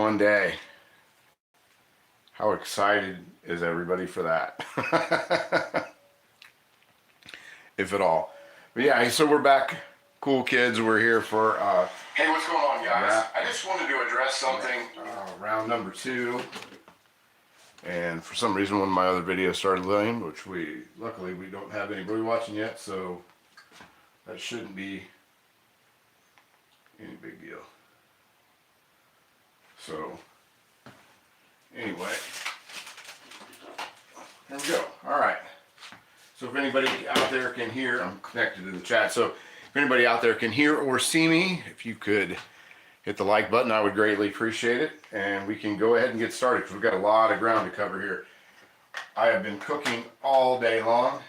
one day. How excited is everybody for that? If at all. But yeah, so we're back. Cool kids, we're here for, hey, what's going on, guys? I just wanted to address something, round number 2. And for some reason, one of my other videos started loading, which luckily we don't have anybody watching yet, so that shouldn't be any big deal. So, anyway, there we go. All right. So if anybody out there can hear, I'm connected to the chat, so if anybody out there can hear or see me, if you could hit the like button, I would greatly appreciate it. And we can go ahead and get started because we've got a lot of ground to cover here. I have been cooking all day long,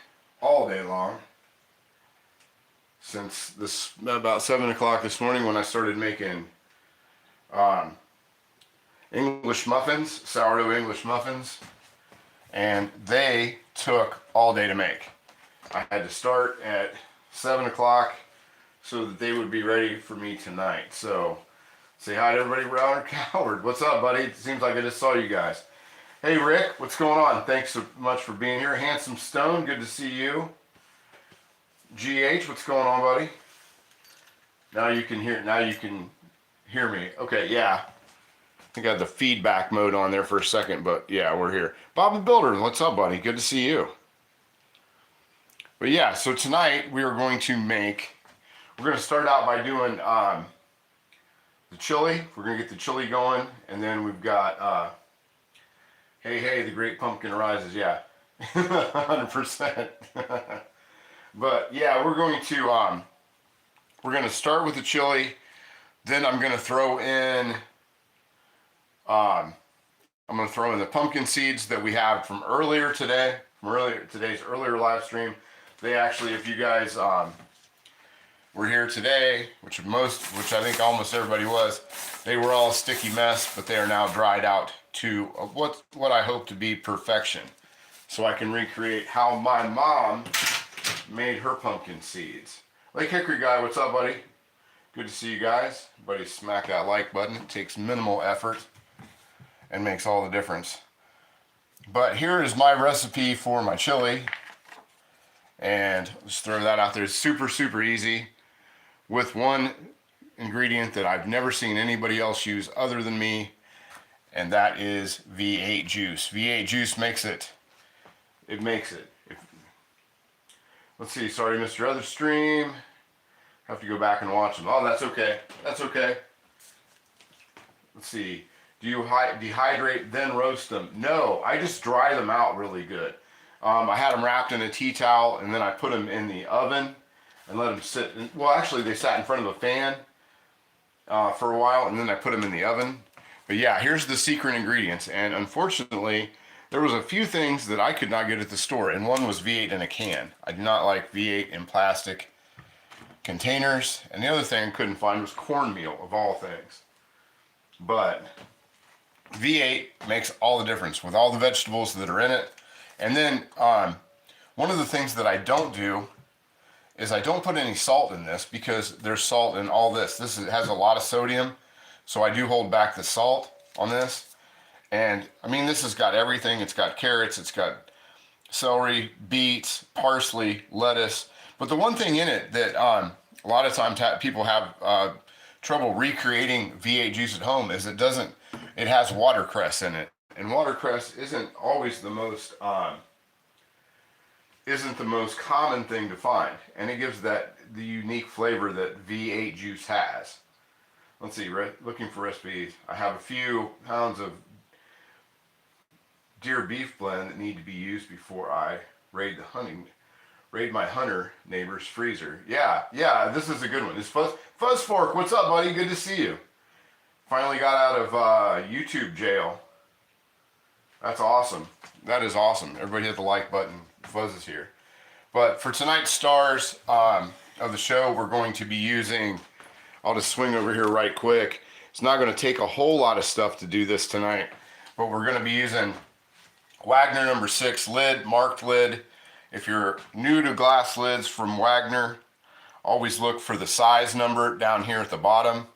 since about 7 o'clock this morning when I started making English muffins, sourdough English muffins, and they took all day to make. I had to start at 7 o'clock so that they would be ready for me tonight. So, say hi to everybody. Ronald Coward, what's up, buddy? It seems like I just saw you guys. Hey, Rick, what's going on? Thanks so much for being here. Handsome Stone, good to see you. GH, what's going on, buddy? Now you can hear me. Okay, yeah. I think I had the feedback mode on there for a second, but yeah, we're here. Bob the Builder, what's up, buddy? Good to see you. But yeah, so tonight we are going to start out by doing the chili. We're going to get the chili going, and then we've got, hey, the Great Pumpkin Rises, yeah, 100%. But yeah, we're going to start with the chili, then I'm going to throw in the pumpkin seeds that we have from earlier today, today's earlier live stream. They actually, if you guys were here today, which I think almost everybody was, they were all a sticky mess, but they are now dried out to what I hope to be perfection. So I can recreate how my mom made her pumpkin seeds. Lake Hickory guy, what's up, buddy? Good to see you guys. Everybody smack that like button. It takes minimal effort and makes all the difference. But here is my recipe for my chili. And just throw that out there. It's super, super easy with one ingredient that I've never seen anybody else use other than me, and that is V8 juice. V8 juice makes it. Let's see, sorry, Mr. Other Stream. Have to go back and watch them. Oh, that's okay. That's okay. Let's see. Do you dehydrate then roast them? No, I just dry them out really good. I had them wrapped in a tea towel, and then I put them in the oven and let them sit. Well, actually, they sat in front of a fan for a while, and then I put them in the oven. But yeah, here's the secret ingredients. And unfortunately, there was a few things that I could not get at the store, and one was V8 in a can. I do not like V8 in plastic containers. And the other thing I couldn't find was cornmeal, of all things. But V8 makes all the difference with all the vegetables that are in it. And then one of the things that I don't do is I don't put any salt in this because there's salt in all this. This has a lot of sodium, so I do hold back the salt on this. And I mean, this has got everything. It's got carrots, it's got celery, beets, parsley, lettuce. But the one thing in it that a lot of times people have trouble recreating V8 juice at home is it has watercress in it. And watercress isn't always the most common thing to find, and it gives the unique flavor that V8 juice has. Let's see, looking for recipes. I have a few pounds of deer beef blend that need to be used before I raid my hunter neighbor's freezer. Yeah, this is a good one. This Fuzz Fork, what's up, buddy? Good to see you. Finally got out of YouTube jail. That's awesome. That is awesome. Everybody hit the like button. Fuzz is here. But for tonight's stars of the show, we're going to be using, I'll just swing over here right quick. It's not going to take a whole lot of stuff to do this tonight, but we're going to be using Wagner number 6 lid, marked lid. If you're new to glass lids from Wagner, always look for the size number down here at the bottom.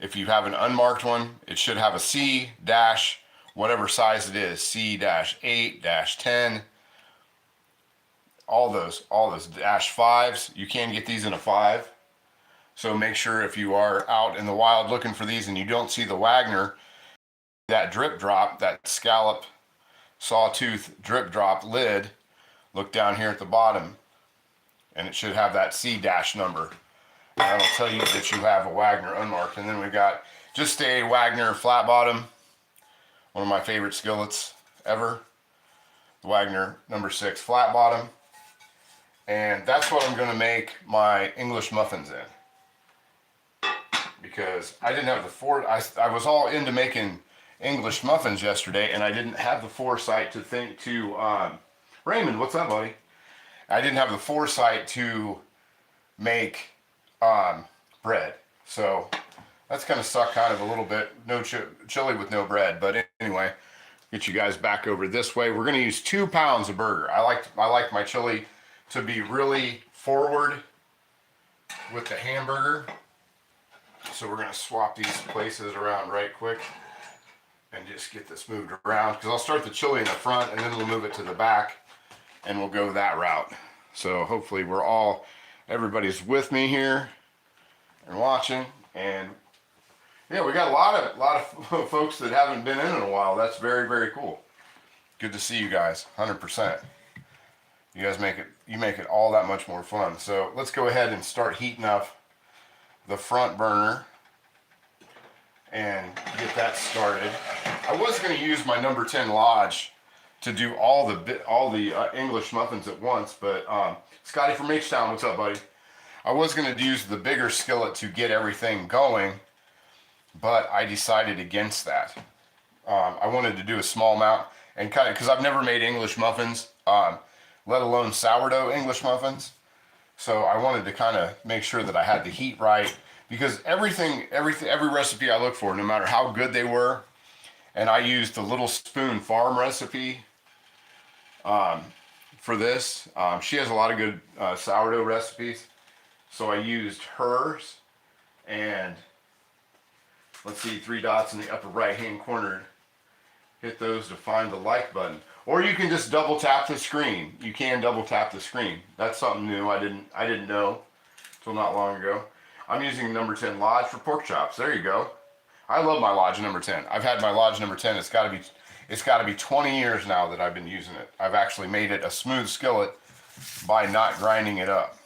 If you have an unmarked one, it should have a C dash, whatever size it is, C dash 8 dash 10, all those dash 5s. You can get these in a 5. So make sure if you are out in the wild looking for these and you don't see the Wagner, that drip drop, that scallop sawtooth drip drop lid, look down here at the bottom and it should have that C dash number. And that'll tell you that you have a Wagner unmarked. And then we've got just a Wagner flat bottom, one of my favorite skillets ever, the Wagner number 6 flat bottom. And that's what I'm going to make my English muffins in, because I didn't have the I was all into making English muffins yesterday, and I didn't have the foresight to think to Raymond, what's up, buddy? I didn't have the foresight to make bread, so that's gonna suck kind of a little bit. No chili with no bread, but anyway, get you guys back over this way. We're gonna use 2 pounds of burger. I like my chili to be really forward with the hamburger, so we're gonna swap these places around right quick and just get this moved around, because I'll start the chili in the front and then we'll move it to the back and we'll go that route. So hopefully everybody's with me here and watching. And yeah, we got a lot of folks that haven't been in a while. That's very, very cool. Good to see you guys, 100%. You guys make it all that much more fun. So let's go ahead and start heating up the front burner and get that started. I was going to use my number 10 Lodge to do all the English muffins at once, but Scotty from H-Town, what's up, buddy? I was going to use the bigger skillet to get everything going, but I decided against that. I wanted to do a small amount, and kind of, because I've never made English muffins, let alone sourdough English muffins. So I wanted to kind of make sure that I had the heat right, because every recipe I look for, no matter how good they were, and I used the Little Spoon Farm recipe for this. She has a lot of good sourdough recipes, so I used hers. And let's see, 3 dots in the upper right hand corner. Hit those to find the like button, or you can just double tap the screen. You can double tap the screen. That's something new. I didn't know until not long ago. I'm using number 10 Lodge for pork chops. There you go. I love my Lodge number 10. I've had my Lodge number 10. It's got to be 20 years now that I've been using it. I've actually made it a smooth skillet by not grinding it up.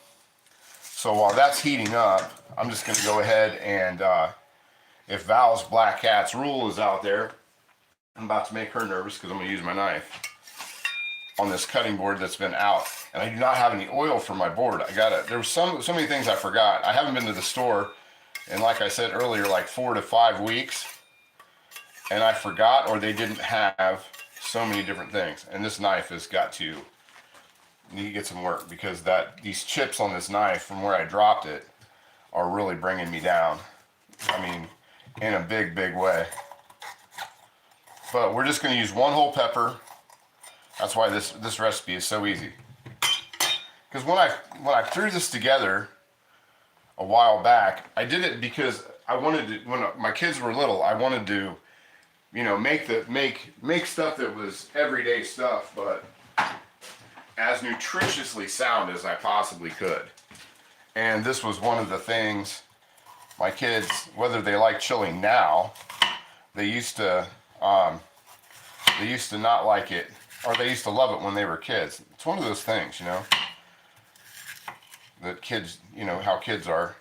So while that's heating up, I'm just going to go ahead and if Val's Black Cat's Rule is out there, I'm about to make her nervous because I'm going to use my knife on this cutting board that's been out. And I do not have any oil for my board. There was so many things I forgot. I haven't been to the store in, like I said earlier, like 4 to 5 weeks. And I forgot, or they didn't have so many different things. And this knife has need to get some work, because these chips on this knife from where I dropped it are really bringing me down. I mean, in a big, big way. But we're just going to use 1 whole pepper. That's why this recipe is so easy. Because when I threw this together a while back, I did it because I wanted to. When my kids were little, I wanted to, make stuff that was everyday stuff, but as nutritiously sound as I possibly could. And this was one of the things my kids, whether they like chili now, they used to not like it, or they used to love it when they were kids. It's one of those things, that kids, how kids are.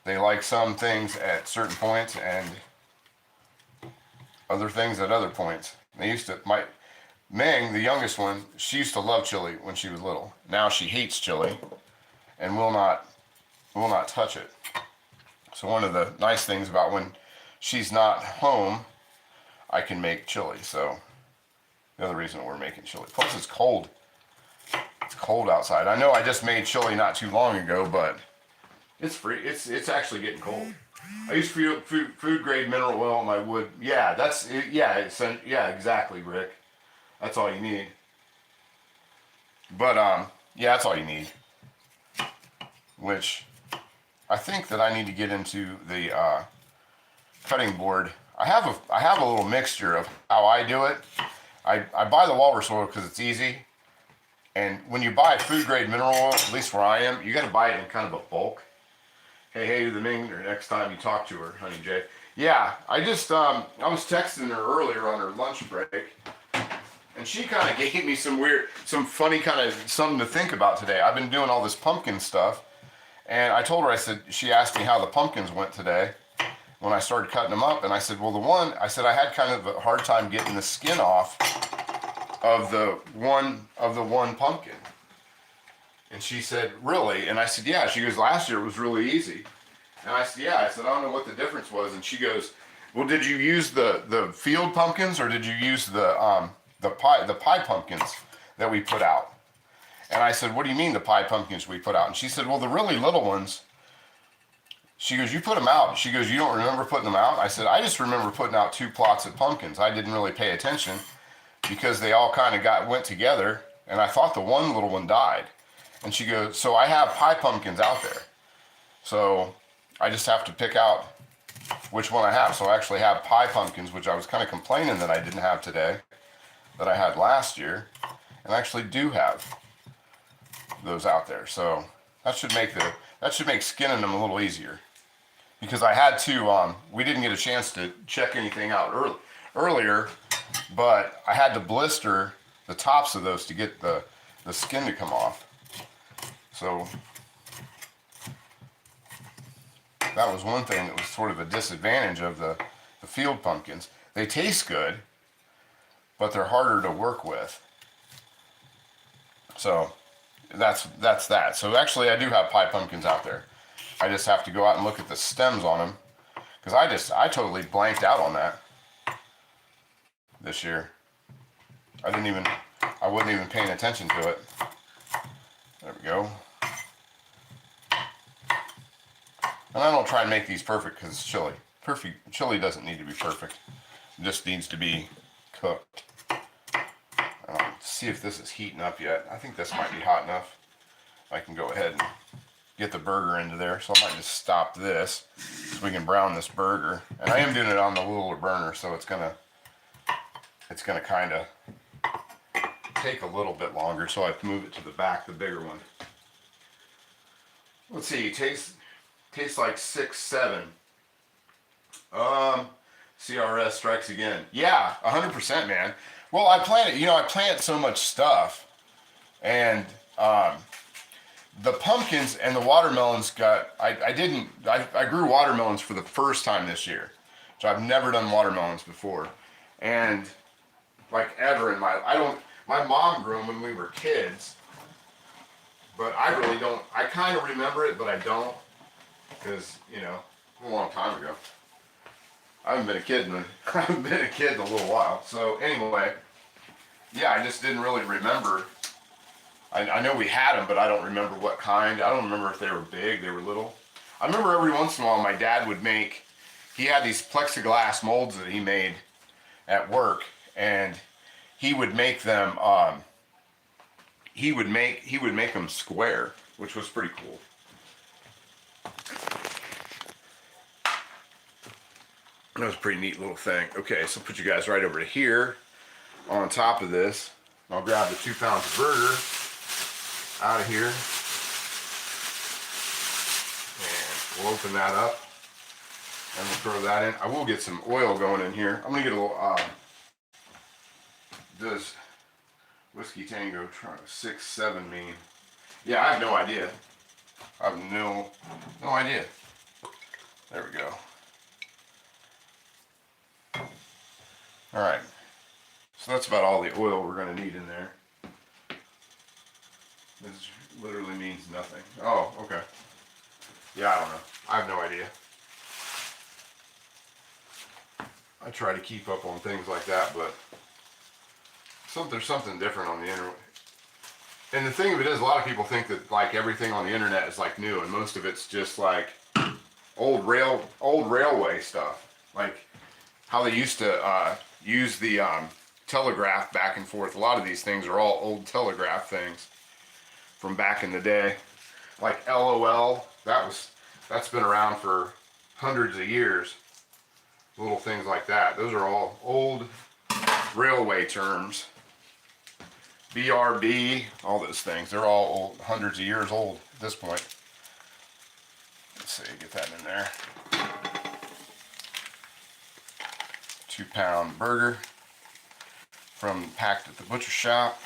They like some things at certain points and other things at other points. My Ming, the youngest one, she used to love chili when she was little. Now she hates chili and will not touch it. So one of the nice things about when she's not home, I can make chili. So the other reason we're making chili. Plus it's cold. It's cold outside. I know I just made chili not too long ago, but it's free. It's actually getting cold. I use food grade mineral oil in my wood. Yeah, exactly, Rick. That's all you need. But yeah, that's all you need. Which I think that I need to get into the cutting board, I have a little mixture of how I do it. I buy the walrus oil because it's easy. And when you buy food grade mineral oil, at least where I am, you got to buy it in kind of a bulk. Hey, the Ming, or next time you talk to her, Honey Jay. Yeah, I just, I was texting her earlier on her lunch break, and she kind of gave me some funny kind of something to think about today. I've been doing all this pumpkin stuff, and I told her, she asked me how the pumpkins went today when I started cutting them up, and I said, well, I had kind of a hard time getting the skin off of the one pumpkin. And she said, really? And I said, yeah. She goes, last year it was really easy. And I said, yeah. I said, I don't know what the difference was. And she goes, well, did you use the field pumpkins or did you use the pie pumpkins that we put out? And I said, what do you mean the pie pumpkins we put out? And she said, well, the really little ones. She goes, you put them out. She goes, you don't remember putting them out? I said, I just remember putting out 2 plots of pumpkins. I didn't really pay attention because they all kind of went together, and I thought the one little one died. And she goes, so I have pie pumpkins out there. So I just have to pick out which one I have. So I actually have pie pumpkins, which I was kind of complaining that I didn't have today, that I had last year, and I actually do have those out there. So that should make skinning them a little easier. Because I had to, we didn't get a chance to check anything out earlier, but I had to blister the tops of those to get the skin to come off. So that was one thing that was sort of a disadvantage of the field pumpkins. They taste good, but they're harder to work with. So that's that. So actually I do have pie pumpkins out there. I just have to go out and look at the stems on them, because I totally blanked out on that this year. I wasn't even paying attention to it. There we go. And I don't try and make these perfect because it's chili. Chili doesn't need to be perfect. It just needs to be cooked. See if this is heating up yet. I think this might be hot enough. I can go ahead and get the burger into there. So I might just stop this so we can brown this burger. And I am doing it on the littler burner, so it's gonna kind of take a little bit longer. So I have to move it to the back, the bigger one. Let's see. Tastes like 6-7. CRS strikes again. Yeah, 100%, man. Well, I plant so much stuff, and the pumpkins and the watermelons I grew watermelons for the first time this year. So I've never done watermelons before. And like ever in my mom grew them when we were kids, but I really don't, I kind of remember it, but I don't, because, a long time ago. I haven't been a kid in a little while. So anyway, yeah, I just didn't really remember. I know we had them, but I don't remember what kind. I don't remember if they were big, they were little. I remember every once in a while my dad would he had these plexiglass molds that he made at work, and he would make them, he would make them square, which was pretty cool. That was a pretty neat little thing. Okay, so put you guys right over to here on top of this. I'll grab the 2 pounds of burger out of here. And we'll open that up. And we'll throw that in. I will get some oil going in here. I'm going to get a little, does Whiskey Tango 6-7 mean? Yeah, I have no idea. I have no idea. There we go. Alright, so that's about all the oil we're going to need in there. This literally means nothing. Oh, okay. Yeah, I don't know. I have no idea. I try to keep up on things like that, but there's something different on the internet. And the thing of it is, a lot of people think that like everything on the internet is like new, and most of it's just like old railway stuff. Like how they used to use the telegraph back and forth. A lot of these things are all old telegraph things from back in the day. Like LOL, that's been around for hundreds of years. little things like that. Those are all old railway terms. BRB, all those things. They're all old, hundreds of years old at this point. Let's see, get that in there. 2-pound burger packed at the butcher shop.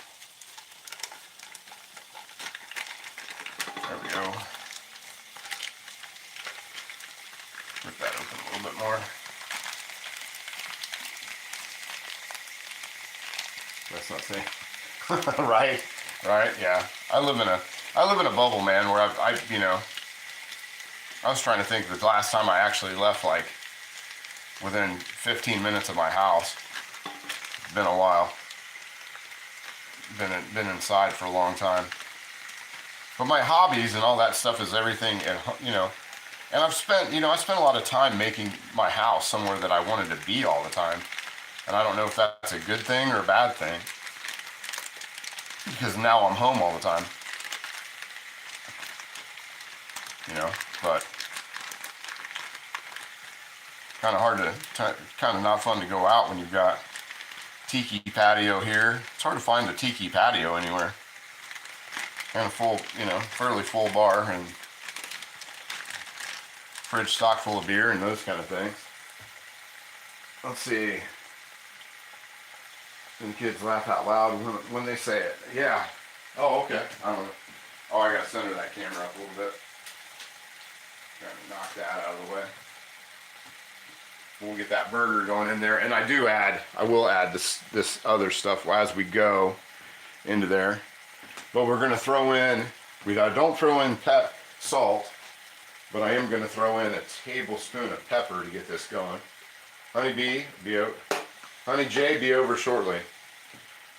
There we go. Rip that open a little bit more. That's not safe. Right, yeah. I live in a bubble, man, where I was trying to think the last time I actually left, like, within 15 minutes of my house. It's been a while. Been inside for a long time. But my hobbies and all that stuff is everything, and I spent a lot of time making my house somewhere that I wanted to be all the time. And I don't know if that's a good thing or a bad thing, because now I'm home all the time. But kind of hard kind of not fun to go out when you've got tiki patio here. It's hard to find a tiki patio anywhere. And a full, fairly full bar and fridge stocked full of beer and those kind of things. Let's see. And the kids laugh out loud when they say it. Yeah. Oh, okay. I don't know. Oh, I gotta center that camera up a little bit. Trying to knock that out of the way. We'll get that burger going in there, and I will add this other stuff as we go into there. But we're gonna throw in. I don't throw in salt, but I am gonna throw in a tablespoon of pepper to get this going. Honey J, be over shortly.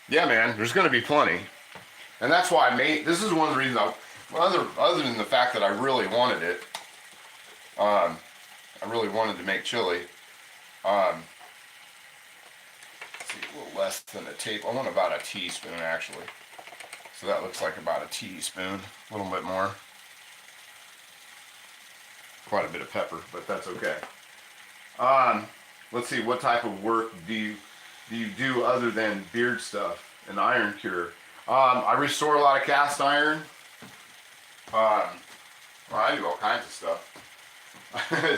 Yeah, man, there's gonna be plenty, and that's why this is one of the reasons other than the fact that I really wanted it. I really wanted to make chili. Let's see, a little less than a tape. I want about a teaspoon actually. So that looks like about a teaspoon, a little bit more. Quite a bit of pepper, but that's okay. Let's see, what type of work do you do other than beard stuff and iron cure? I restore a lot of cast iron. Well, I do all kinds of stuff.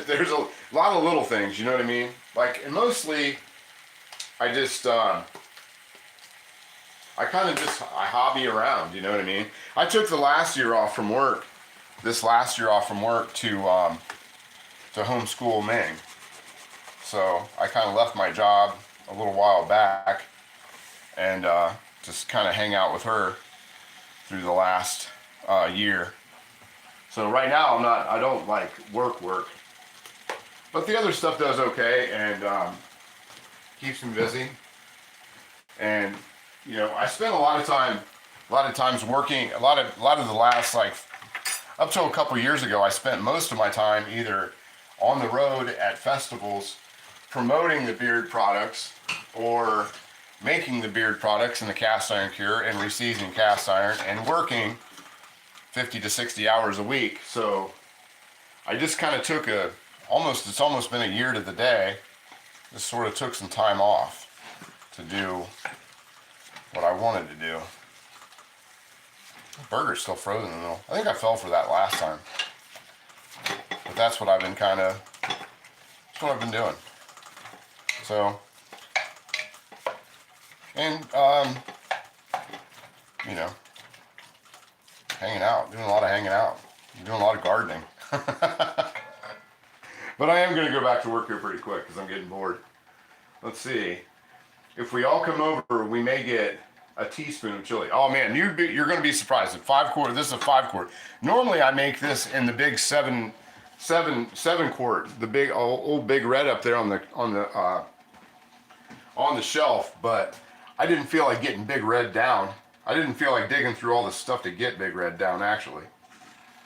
There's a lot of little things, you know what I mean? Like, and mostly, I just, I hobby around, you know what I mean? I took this last year off from work to homeschool Ming. So I kind of left my job a little while back and just kind of hang out with her through the last year. So right now I don't like work, but the other stuff does okay and keeps me busy. And I spent a lot of times working. A lot of the last, like, up till a couple years ago, I spent most of my time either on the road at festivals promoting the beard products or making the beard products in the cast iron cure and reseasoning cast iron and working 50 to 60 hours a week. So I just kind of took it's almost been a year to the day. Just sort of took some time off to do what I wanted to do. The burger's still frozen in the middle. I think I fell for that last time. But that's what I've been doing. So, and, hanging out, doing a lot of hanging out, doing a lot of gardening. But I am going to go back to work here pretty quick because I'm getting bored. Let's see. If we all come over, we may get a teaspoon of chili. Oh man, you're going to be surprised. This is a 5-quart. Normally I make this in the big 7-quart, the big old Big Red up there on the shelf. But I didn't feel like getting Big Red down. I didn't feel like digging through all this stuff to get Big Red down. Actually,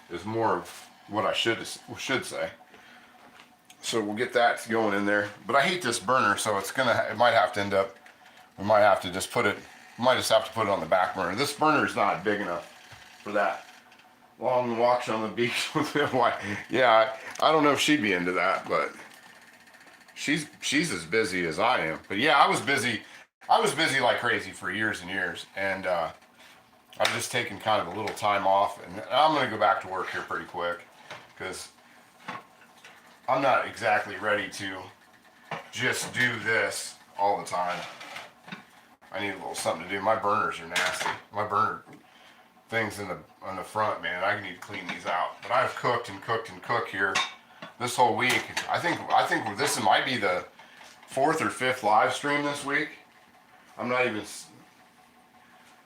is more of what I should say. So we'll get that going in there. But I hate this burner, so we might have to just put it on the back burner. This burner is not big enough for that. Long walks on the beach with my wife. Yeah, I don't know if she'd be into that, but she's as busy as I am. But yeah, I was busy like crazy for years and years, and I've just taken kind of a little time off, and I'm gonna go back to work here pretty quick because I'm not exactly ready to just do this all the time. I need a little something to do. My burners are nasty. My burner things on the front, man. I need to clean these out. But I've cooked and cooked and cooked here this whole week. I think this might be the 4th or 5th live stream this week. I'm not even.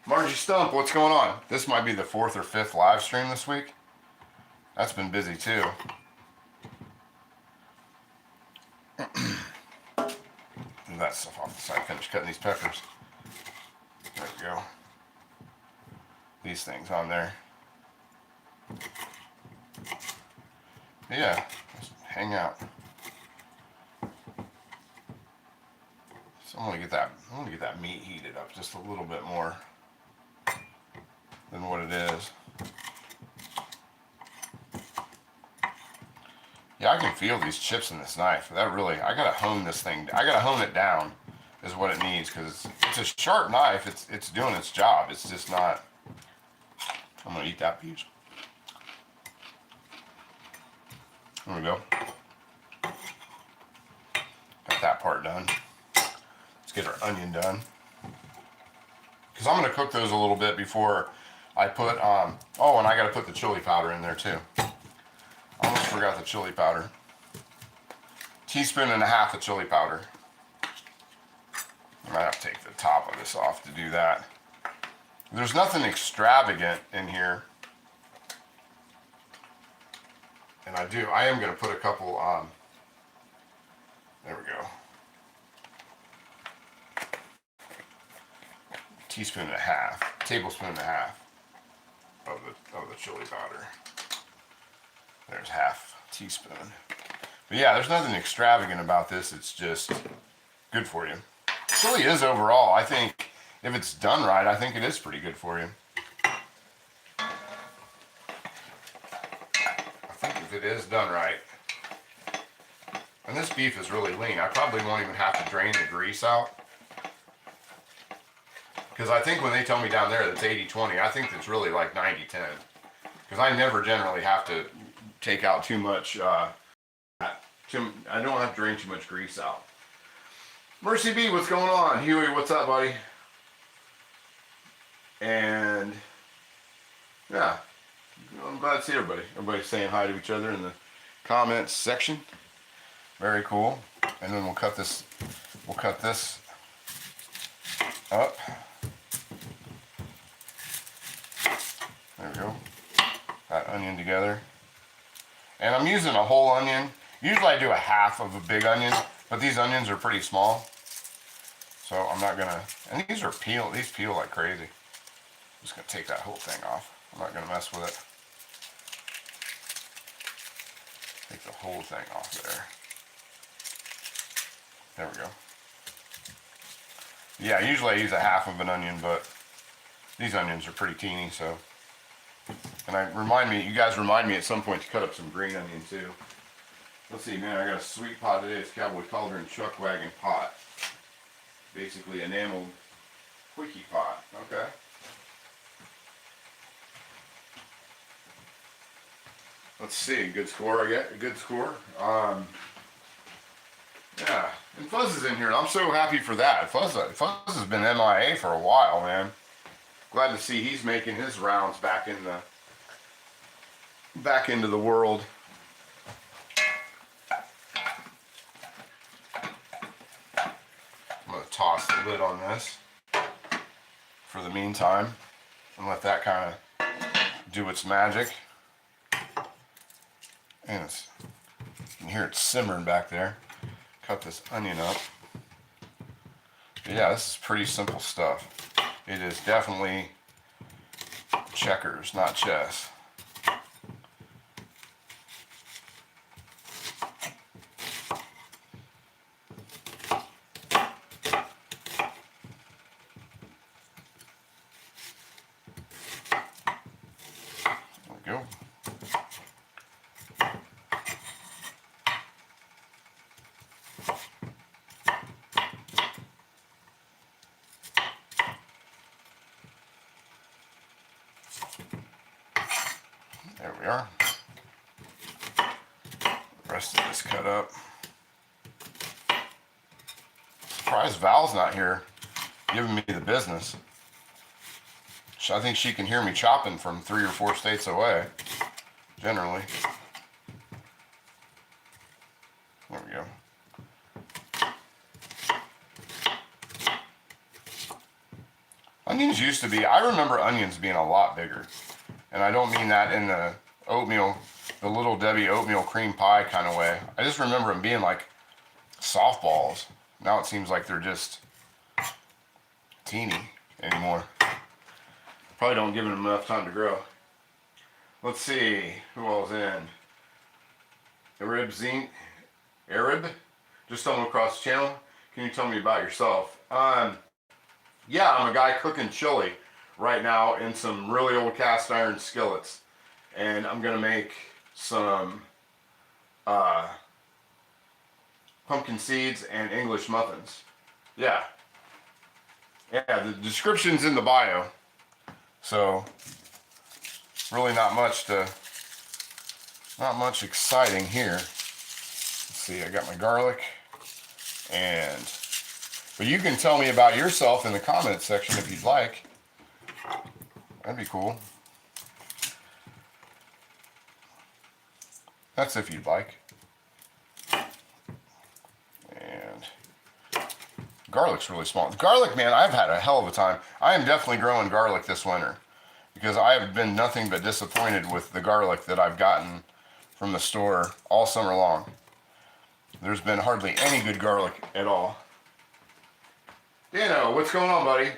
Margie Stump, what's going on? This might be the 4th or 5th live stream this week. That's been busy too. Move that stuff off the side. Finish cutting these peppers. There we go. These things on there. Yeah, just hang out. So I'm gonna get that meat heated up just a little bit more than what it is. Yeah, I can feel these chips in this knife. That really, I gotta hone this thing. I gotta hone it down, is what it needs, because it's a sharp knife. It's doing its job. It's just not. I'm gonna eat that piece. There we go. Got that part done. Let's get our onion done. Because I'm gonna cook those a little bit before I put oh, and I gotta put the chili powder in there too. I almost forgot the chili powder. 1.5 teaspoons of chili powder. I might have to take the top of this off to do that. There's nothing extravagant in here. And I am going to put a couple, there we go. 1.5 teaspoons, tablespoon and a half of the chili powder. There's 1/2 teaspoon. But yeah, there's nothing extravagant about this. It's just good for you. Chili is overall, I think, if it's done right, I think it is pretty good for you. I think if it is done right. And this beef is really lean. I probably won't even have to drain the grease out. Because I think when they tell me down there that it's 80-20, I think it's really like 90-10. Because I never generally have to take out too much, I don't have to drain too much grease out. Mercy B, what's going on? Huey, what's up, buddy? And yeah, I'm glad to see everybody. Everybody's saying hi to each other in the comments section. Very cool. And then we'll cut this up. There we go. That onion together. And I'm using a whole onion. Usually I do 1/2 of a big onion, but these onions are pretty small. So I'm not gonna, and these peel like crazy. I'm just gonna take that whole thing off. I'm not gonna mess with it. Take the whole thing off there. There we go. Yeah, usually I use 1/2 of an onion, but these onions are pretty teeny, so. And you guys remind me at some point to cut up some green onion too. Let's see, man, I got a sweet pot today. It's Cowboy Cauldron Chuck Wagon pot. Basically enameled quickie pot. Okay. Let's see, good score. I get a good score. Yeah, and Fuzz is in here. I'm so happy for that. Fuzz has been MIA for a while, man. Glad to see he's making his rounds back into the world. I'm gonna toss the lid on this for the meantime and let that kind of do its magic. And you can hear it simmering back there. Cut this onion up. But yeah, this is pretty simple stuff. It is definitely checkers, not chess. There we go. we are. Rest of this cut up. Surprised Val's not here giving me the business. I think she can hear me chopping from 3 or 4 states away, generally. There we go. Onions used to be, I remember onions being a lot bigger. And I don't mean that in the oatmeal, the Little Debbie oatmeal cream pie kind of way. I just remember them being like softballs. Now it seems like they're just teeny anymore. Probably don't give them enough time to grow. Let's see, who all's in? Arab? Just stumbled across the channel. Can you tell me about yourself? Yeah, I'm a guy cooking chili right now in some really old cast iron skillets. And I'm gonna make some pumpkin seeds and English muffins. Yeah. Yeah, the description's in the bio. So, really not much exciting here. Let's see, I got my garlic, but you can tell me about yourself in the comments section if you'd like. That'd be cool. That's if you'd like. And garlic's really small. The garlic, man, I've had a hell of a time. I am definitely growing garlic this winter because I have been nothing but disappointed with the garlic that I've gotten from the store all summer long. There's been hardly any good garlic at all. Dano, what's going on, buddy? This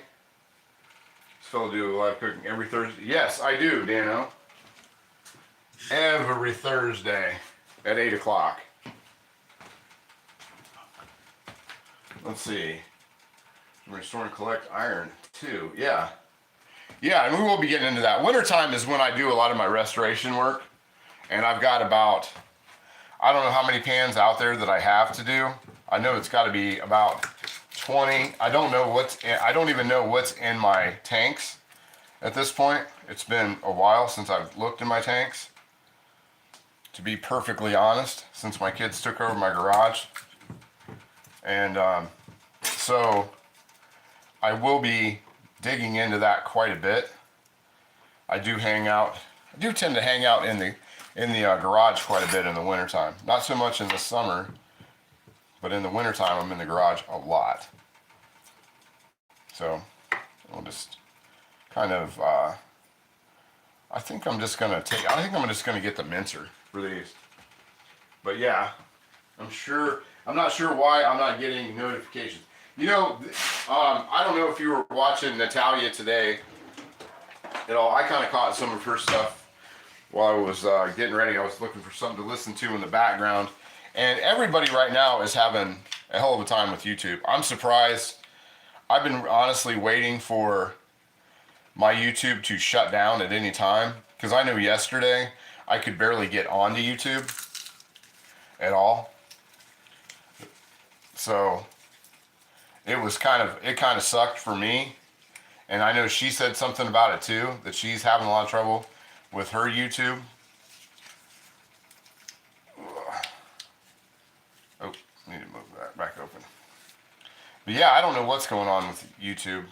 fellow do live cooking every Thursday. Yes, I do, Dano. Every Thursday at 8 o'clock. Let's see. Restore and collect iron too. Yeah. Yeah, and we will be getting into that. Wintertime is when I do a lot of my restoration work. And I've got about, I don't know how many pans out there that I have to do. I know it's got to be about 20. I don't even know what's in my tanks at this point. It's been a while since I've looked in my tanks, to be perfectly honest, since my kids took over my garage. And so I will be digging into that quite a bit. I do tend to hang out in the garage quite a bit in the wintertime. Not so much in the summer, but in the wintertime I'm in the garage a lot. So we'll just kind of, I think I'm just gonna get the mincer for these. But yeah, I'm not sure why I'm not getting notifications. You know, I don't know if you were watching Natalia today at all. I kind of caught some of her stuff while I was getting ready. I was looking for something to listen to in the background. And everybody right now is having a hell of a time with YouTube. I'm surprised. I've been honestly waiting for my YouTube to shut down at any time, because I know yesterday I could barely get onto YouTube at all. So it kind of sucked for me. And I know she said something about it too, that she's having a lot of trouble with her YouTube. Oh, need to move that back open. But yeah, I don't know what's going on with YouTube.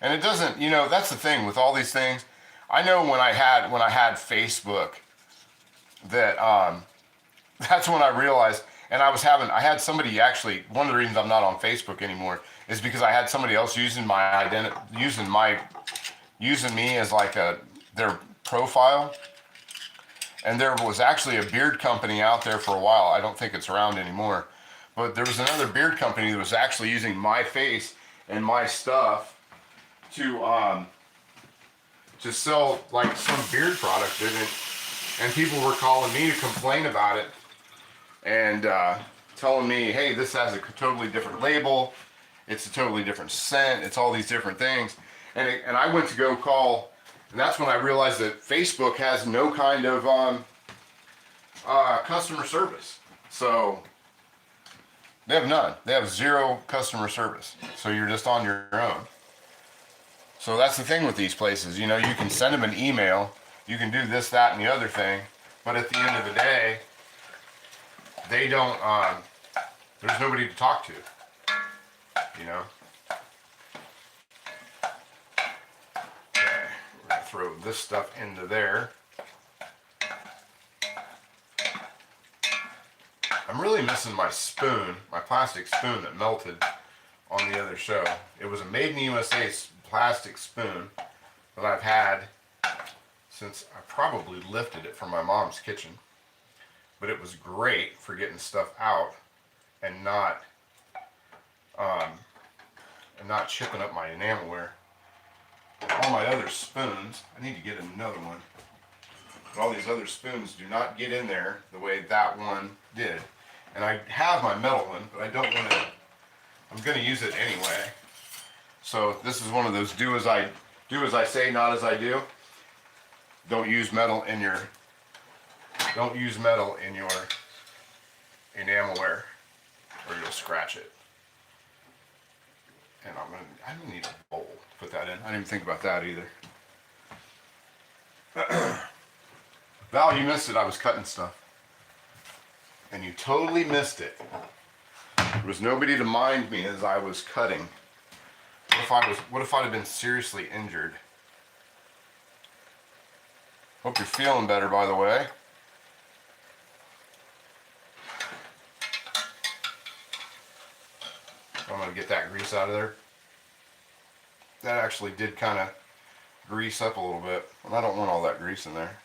And it doesn't, you know, that's the thing with all these things. I know when I had Facebook that that's when I realized, and I had somebody actually, one of the reasons I'm not on Facebook anymore is because I had somebody else using my identity, using me as like their profile. And there was actually a beard company out there for a while. I don't think it's around anymore. But there was another beard company that was actually using my face and my stuff to sell like some beard product, and people were calling me to complain about it and telling me, hey, this has a totally different label, it's a totally different scent, it's all these different things. And I went to go call, and that's when I realized that Facebook has no kind of customer service. So they have none. They have zero customer service. So you're just on your own. So that's the thing with these places. You know, you can send them an email You can do this, that, and the other thing, but at the end of the day, they don't, there's nobody to talk to, you know? Okay, we're gonna throw this stuff into there. I'm really missing my spoon, my plastic spoon that melted on the other show. It was a Made in USA plastic spoon that I've had since I probably lifted it from my mom's kitchen. But it was great for getting stuff out and not chipping up my enamelware. All my other spoons, I need to get another one. But all these other spoons do not get in there the way that one did. And I have my metal one, but I don't want to, I'm going to use it anyway. So this is one of those do as I say, not as I do. Don't use metal in your enamelware or you'll scratch it. And I don't need a bowl to put that in. I didn't even think about that either. Val, you missed it. I was cutting stuff. And you totally missed it. There was nobody to mind me as I was cutting. What if I'd have been seriously injured? Hope you're feeling better, by the way. I'm going to get that grease out of there. That actually did kind of grease up a little bit. And I don't want all that grease in there.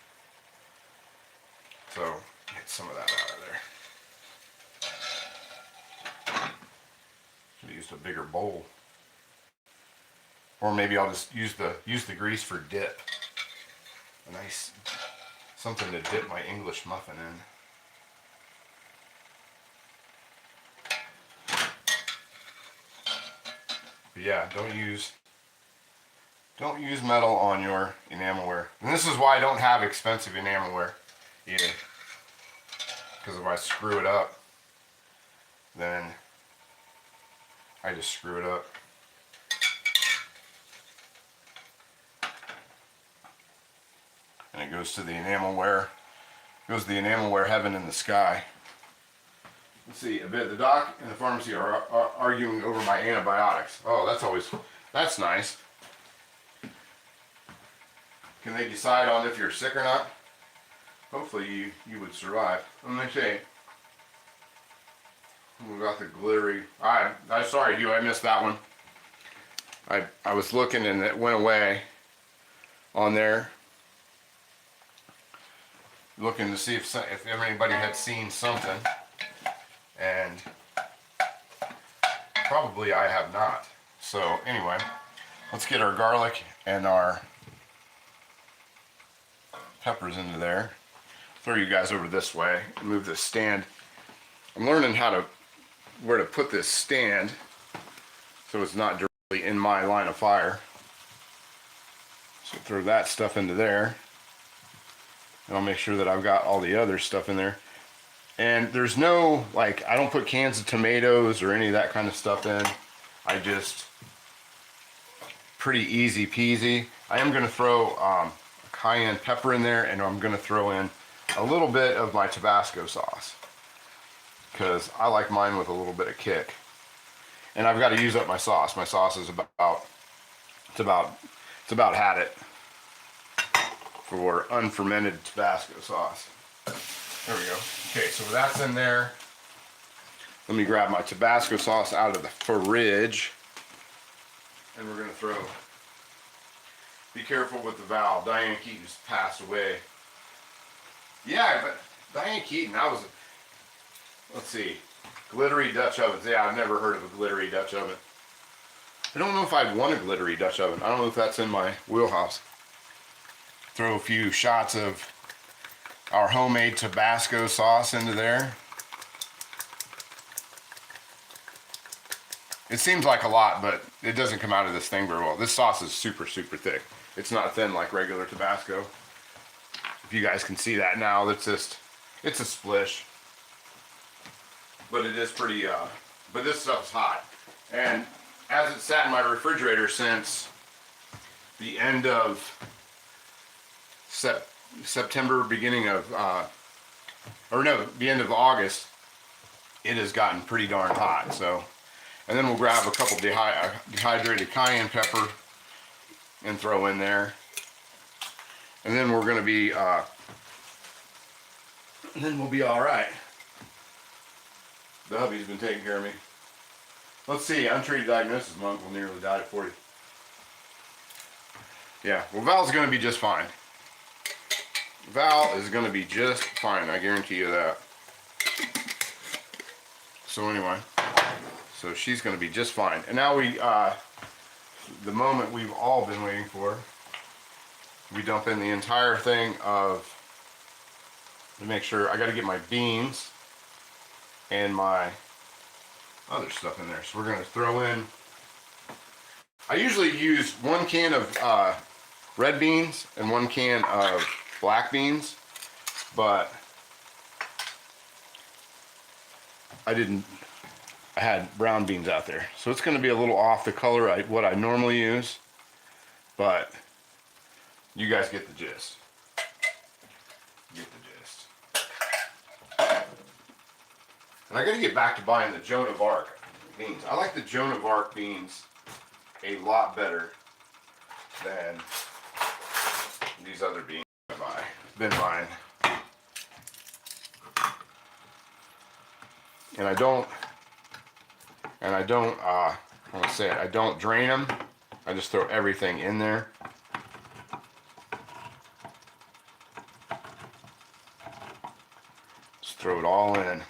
So, get some of that out of there. Should have used a bigger bowl. Or maybe I'll just use the grease for dip. A nice something to dip my English muffin in. But yeah, don't use metal on your enamelware. And this is why I don't have expensive enamelware either. Because if I screw it up, then I just screw it up. And it goes to the enamelware. Goes to the enamelware heaven in the sky. Let's see, the doc and the pharmacy are arguing over my antibiotics. Oh, that's nice. Can they decide on if you're sick or not? Hopefully you would survive. Let me see. We got the glittery. I'm sorry, Hugh, I missed that one. I was looking and it went away on there. Looking to see if anybody had seen something, and probably I have not. So anyway, let's get our garlic and our peppers into there. Throw you guys over this way and move this stand. I'm learning where to put this stand so it's not directly in my line of fire. So throw that stuff into there. And I'll make sure that I've got all the other stuff in there. And there's no, I don't put cans of tomatoes or any of that kind of stuff in. I just, pretty easy peasy. I am going to throw a cayenne pepper in there, and I'm going to throw in a little bit of my Tabasco sauce. Because I like mine with a little bit of kick. And I've got to use up my sauce. My sauce is about had it. For unfermented Tabasco sauce. There we go. Okay, so that's in there. Let me grab my Tabasco sauce out of the fridge. And we're going to throw. Be careful with the valve. Diane Keaton's passed away. Yeah, but Diane Keaton, let's see, glittery Dutch ovens. Yeah, I've never heard of a glittery Dutch oven. I don't know if I'd want a glittery Dutch oven. I don't know if that's in my wheelhouse. Throw a few shots of our homemade Tabasco sauce into there. It seems like a lot, but it doesn't come out of this thing very well. This sauce is super, super thick. It's not thin like regular Tabasco. If you guys can see that now, it's a splish. But it is pretty, but this stuff's hot. And as it sat in my refrigerator since the end of September, beginning of, or no, the end of August, it has gotten pretty darn hot. So, and then we'll grab a couple dehydrated cayenne pepper and throw in there. And then we're going to be, then we'll be all right. The hubby's been taking care of me. Let's see, untreated diagnosis, my uncle nearly died at 40. Yeah, well, Val's going to be just fine. Val is going to be just fine, I guarantee you that. So anyway, so she's going to be just fine. And now we, the moment we've all been waiting for, we dump in the entire thing of, to make sure, I got to get my beans and my other stuff in there. So we're going to throw in, I usually use 1 can of red beans and 1 can of black beans, but I had brown beans out there. So it's going to be a little off the color what I normally use, but you guys get the gist. Get the gist. And I got to get back to buying the Joan of Arc beans. I like the Joan of Arc beans a lot better than these other beans I've been buying. And I don't I want to say it, I don't drain them. I just throw everything in there. Just throw it all in.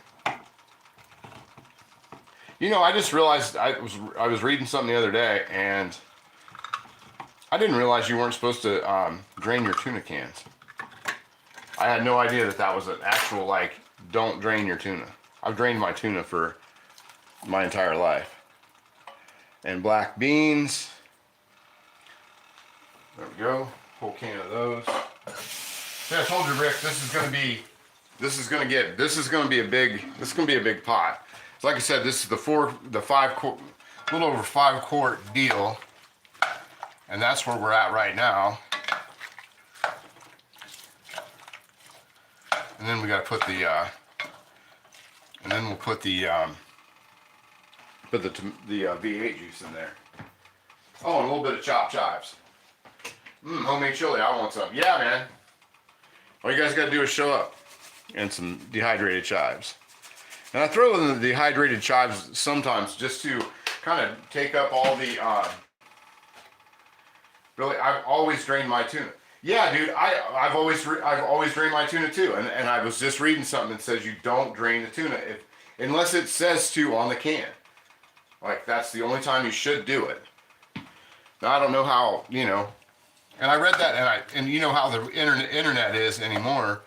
You know, I just realized I was reading something the other day, and I didn't realize you weren't supposed to drain your tuna cans. I had no idea that was an actual, like, don't drain your tuna. I've drained my tuna for my entire life. And black beans. There we go. Whole can of those. See, I told you, Rick, this is gonna be a big pot. So like I said, this is a little over 5 quart deal. And that's where we're at right now. And then we got to put the, and then we'll put the V8 juice in there. Oh, and a little bit of chopped chives. Homemade chili, I want some. Yeah, man. All you guys got to do is show up. And some dehydrated chives. And I throw in the dehydrated chives sometimes just to kind of take up all the, really, I've always drained my tuna. Yeah, dude, I've always drained my tuna too. And I was just reading something that says you don't drain the tuna unless it says to on the can. Like, that's the only time you should do it. Now, I don't know how, you know, and I read that, and you know how the internet is anymore.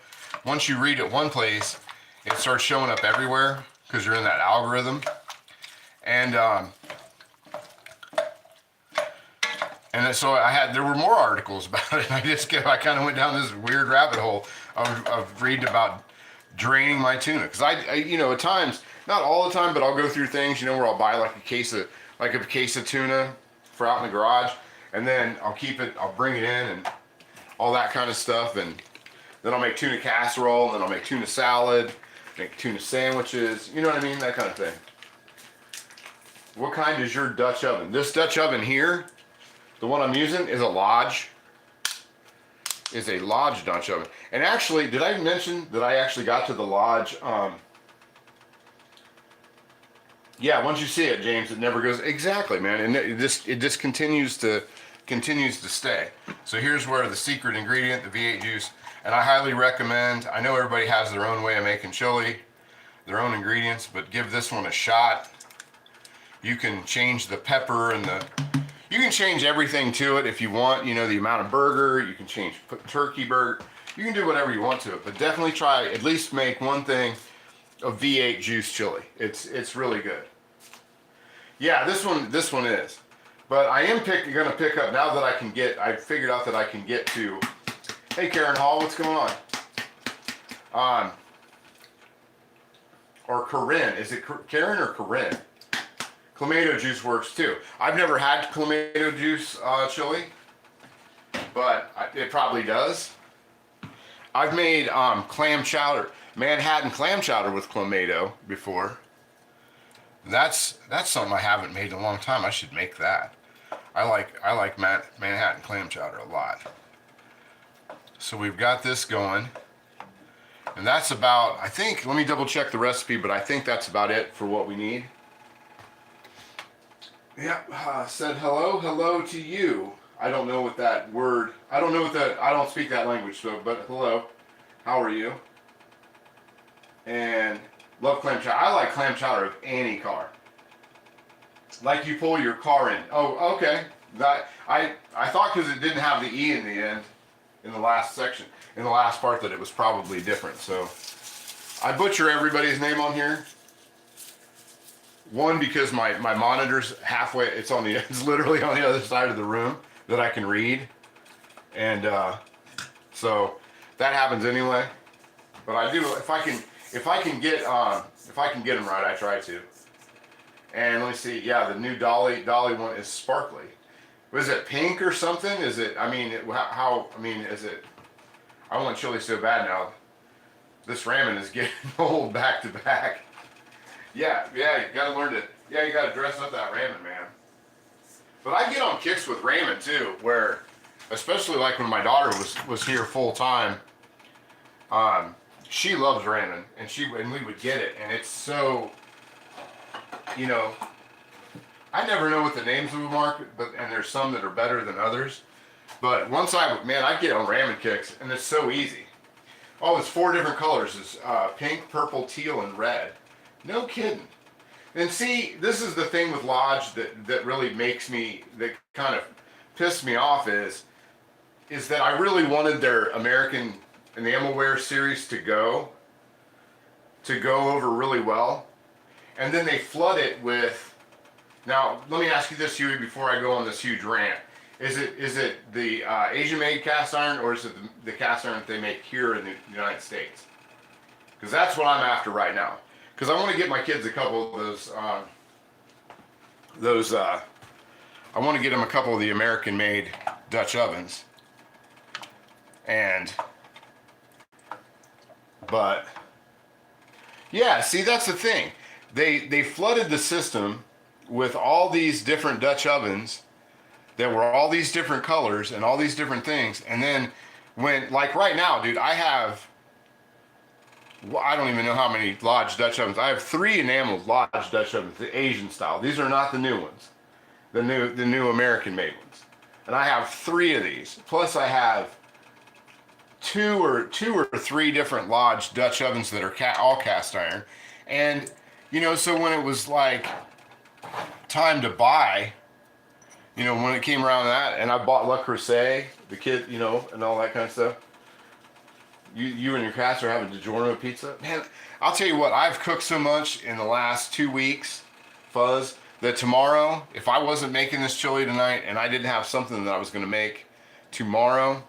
Once you read it one place, it starts showing up everywhere because you're in that algorithm. And so there were more articles about it. I kind of went down this weird rabbit hole of reading about draining my tuna. Because I, you know, at times, not all the time, but I'll go through things, you know, where I'll buy like a case of tuna for out in the garage, and then I'll bring it in and all that kind of stuff, and then I'll make tuna casserole, and then I'll make tuna salad, make tuna sandwiches, you know what I mean, that kind of thing. What kind is your Dutch oven? This Dutch oven here, the one I'm using, is a Lodge. Is a Lodge Dutch oven. And actually, did I mention that I actually got to the Lodge? Yeah, once you see it, James, it never goes. Exactly, man. And it just continues to stay. So here's where the secret ingredient, the V8 juice, and I highly recommend. I know everybody has their own way of making chili, their own ingredients, but give this one a shot. You can change the pepper and you can change everything to it if you want, you know, the amount of burger, you can put turkey burger, you can do whatever you want to it, but definitely try, at least make one thing, a V8 juice chili. It's really good. Yeah, this one is. But I am gonna pick up, now that I figured out that I can get to, hey Karen Hall, what's going on? Or Corinne, is it Karen or Corinne? Clamato juice works too. I've never had clamato juice chili, but it probably does. I've made clam chowder, Manhattan clam chowder with clamato before. That's something I haven't made in a long time. I should make that. I like Manhattan clam chowder a lot. So we've got this going, and that's about, I think, let me double check the recipe, but I think that's about it for what we need. Yep, said hello to you. I don't know what that word, I don't speak that language, so, but hello, how are you? And love clam chowder. I like clam chowder of any car. Like you pull your car in. Oh, okay. That I thought because it didn't have the E in the end, in the last section, in the last part, that it was probably different. So I butcher everybody's name on here. One, because my monitor's halfway, it's literally on the other side of the room that I can read. And so that happens anyway. But I do, if I can get them right, I try to. And let me see, yeah, the new Dolly one is sparkly. Was it pink or something? Is it, I mean, is it, I want chili so bad now. This ramen is getting old back to back. Yeah, you gotta learn to, you gotta dress up that ramen, man. But I get on kicks with ramen too, where, especially like when my daughter was here full time, she loves ramen, and we would get it, and it's so, you know, I never know what the names of them are, and there's some that are better than others. But once I get on ramen kicks, and it's so easy. Oh, it's 4 different colors. It's pink, purple, teal, and red. No kidding. And see, this is the thing with Lodge that really that kind of pissed me off is that I really wanted their American enamelware series to go over really well. And then they flood it with, now let me ask you this, Huey, before I go on this huge rant. Is it the Asian-made cast iron, or is it the cast iron that they make here in the United States? Because that's what I'm after right now. Because I want to get my kids a couple of I want to get them a couple of the American-made Dutch ovens. But yeah, see, that's the thing. They flooded the system with all these different Dutch ovens that were all these different colors and all these different things. And then when, like right now, dude, I don't even know how many Lodge Dutch ovens. I have 3 enameled Lodge Dutch ovens, the Asian style. These are not the new ones, the new American made ones. And I have 3 of these. Plus I have two or 3 different Lodge Dutch ovens that are all cast iron. And, you know, so when it was like time to buy, you know, when it came around that, and I bought Le Creuset, the kid, you know, and all that kind of stuff. You and your cast are having DiGiorno pizza. Man, I'll tell you what, I've cooked so much in the last 2 weeks, Fuzz, that tomorrow, if I wasn't making this chili tonight and I didn't have something that I was going to make tomorrow,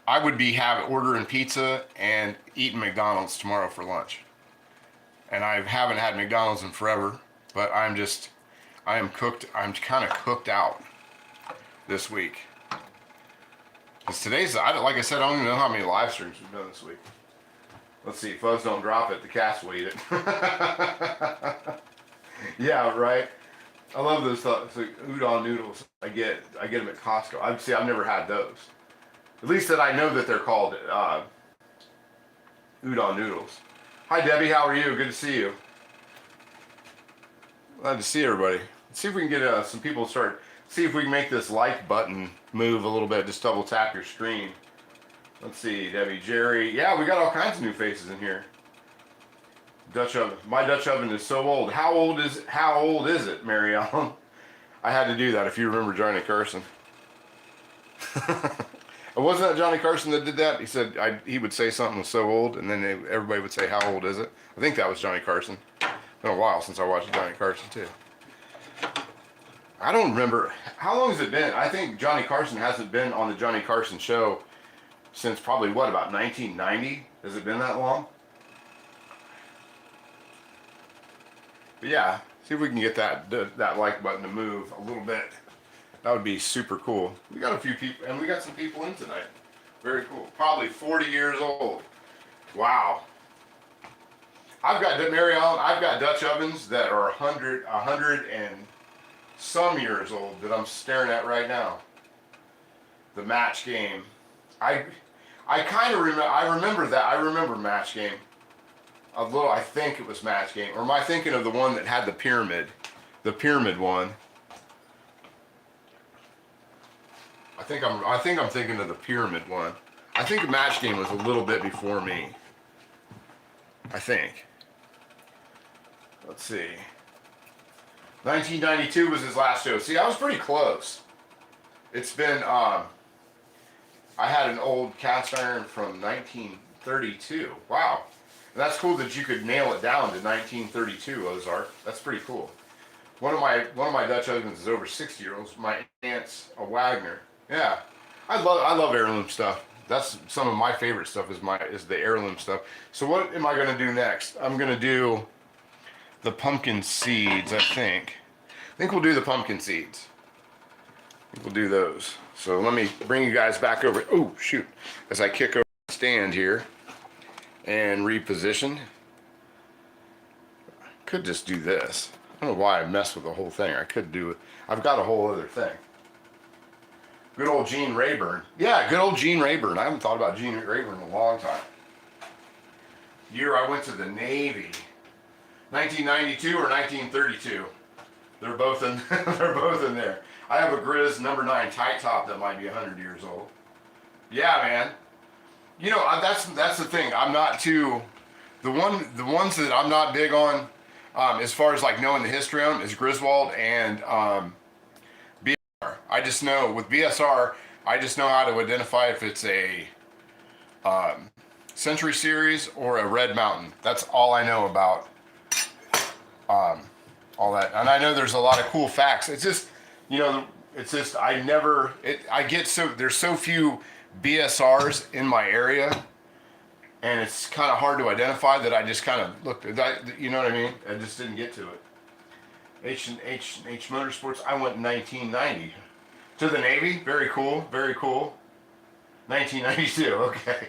I would be ordering pizza and eating McDonald's tomorrow for lunch. And I haven't had McDonald's in forever, but I am cooked. I'm kind of cooked out this week. Because today's, like I said, I don't even know how many live streams we've done this week. Let's see, Fuzz, don't drop it. The cats will eat it. Yeah, right. I love those thoughts. Like udon noodles. I get them at Costco. I've never had those. At least that I know that they're called udon noodles. Hi Debbie, how are you? Good to see you. Glad to see everybody. Let's see if we can get some people to see if we can make this like button move a little bit. Just double tap your screen. Let's see, Debbie, Jerry. Yeah, we got all kinds of new faces in here. Dutch oven. My Dutch oven is so old. How old is it, Mary Ellen? I had to do that if you remember Johnny Carson. Wasn't that Johnny Carson that did that? He said he would say something was so old, and then everybody would say, how old is it? I think that was Johnny Carson. It's been a while since I watched Johnny Carson too. I don't remember. How long has it been? I think Johnny Carson hasn't been on the Johnny Carson show since probably, what, about 1990? Has it been that long? But yeah, see if we can get that like button to move a little bit. That would be super cool. We got a few people, and we got some people in tonight. Very cool. Probably 40 years old. Wow. I've got Dutch ovens that are 100 and some years old that I'm staring at right now. The Match Game. I kind of remember. I remember that. I remember Match Game. A little. I think it was Match Game. Or am I thinking of the one that had the pyramid? The pyramid one. I think I'm thinking of the pyramid one. I think the Match Game was a little bit before me. I think. Let's see. 1992 was his last show. See, I was pretty close. It's been, I had an old cast iron from 1932. Wow. And that's cool that you could nail it down to 1932, Ozark. That's pretty cool. One of my Dutch ovens is over 60 years old. My aunt's a Wagner. Yeah. I love heirloom stuff. That's some of my favorite stuff is the heirloom stuff. So what am I going to do next? I'm going to do the pumpkin seeds, I think. I think we'll do the pumpkin seeds. I think we'll do those. So let me bring you guys back over. Oh, shoot. As I kick over the stand here and reposition. Could just do this. I don't know why I messed with the whole thing. I could do it. I've got a whole other thing. Good old Gene Rayburn. Yeah, good old Gene Rayburn. I haven't thought about Gene Rayburn in a long time. Year I went to the Navy. 1992 or 1932. They're both in they're both in there. I have a Grizz number 9 tight top that might be 100 years old. Yeah, man. You know, that's the thing. I'm not too the ones that I'm not big on as far as like knowing the history on is Griswold and BSR. I just know with BSR, I just know how to identify if it's a Century Series or a Red Mountain. That's all I know about all that. And I know there's a lot of cool facts. It's just, you know, it's just there's so few BSRs in my area, and it's kind of hard to identify that I just kind of looked at that, you know what I mean? I just didn't get to it. H Motorsports, I went in 1990 to the Navy. Very cool, very cool. 1992, okay.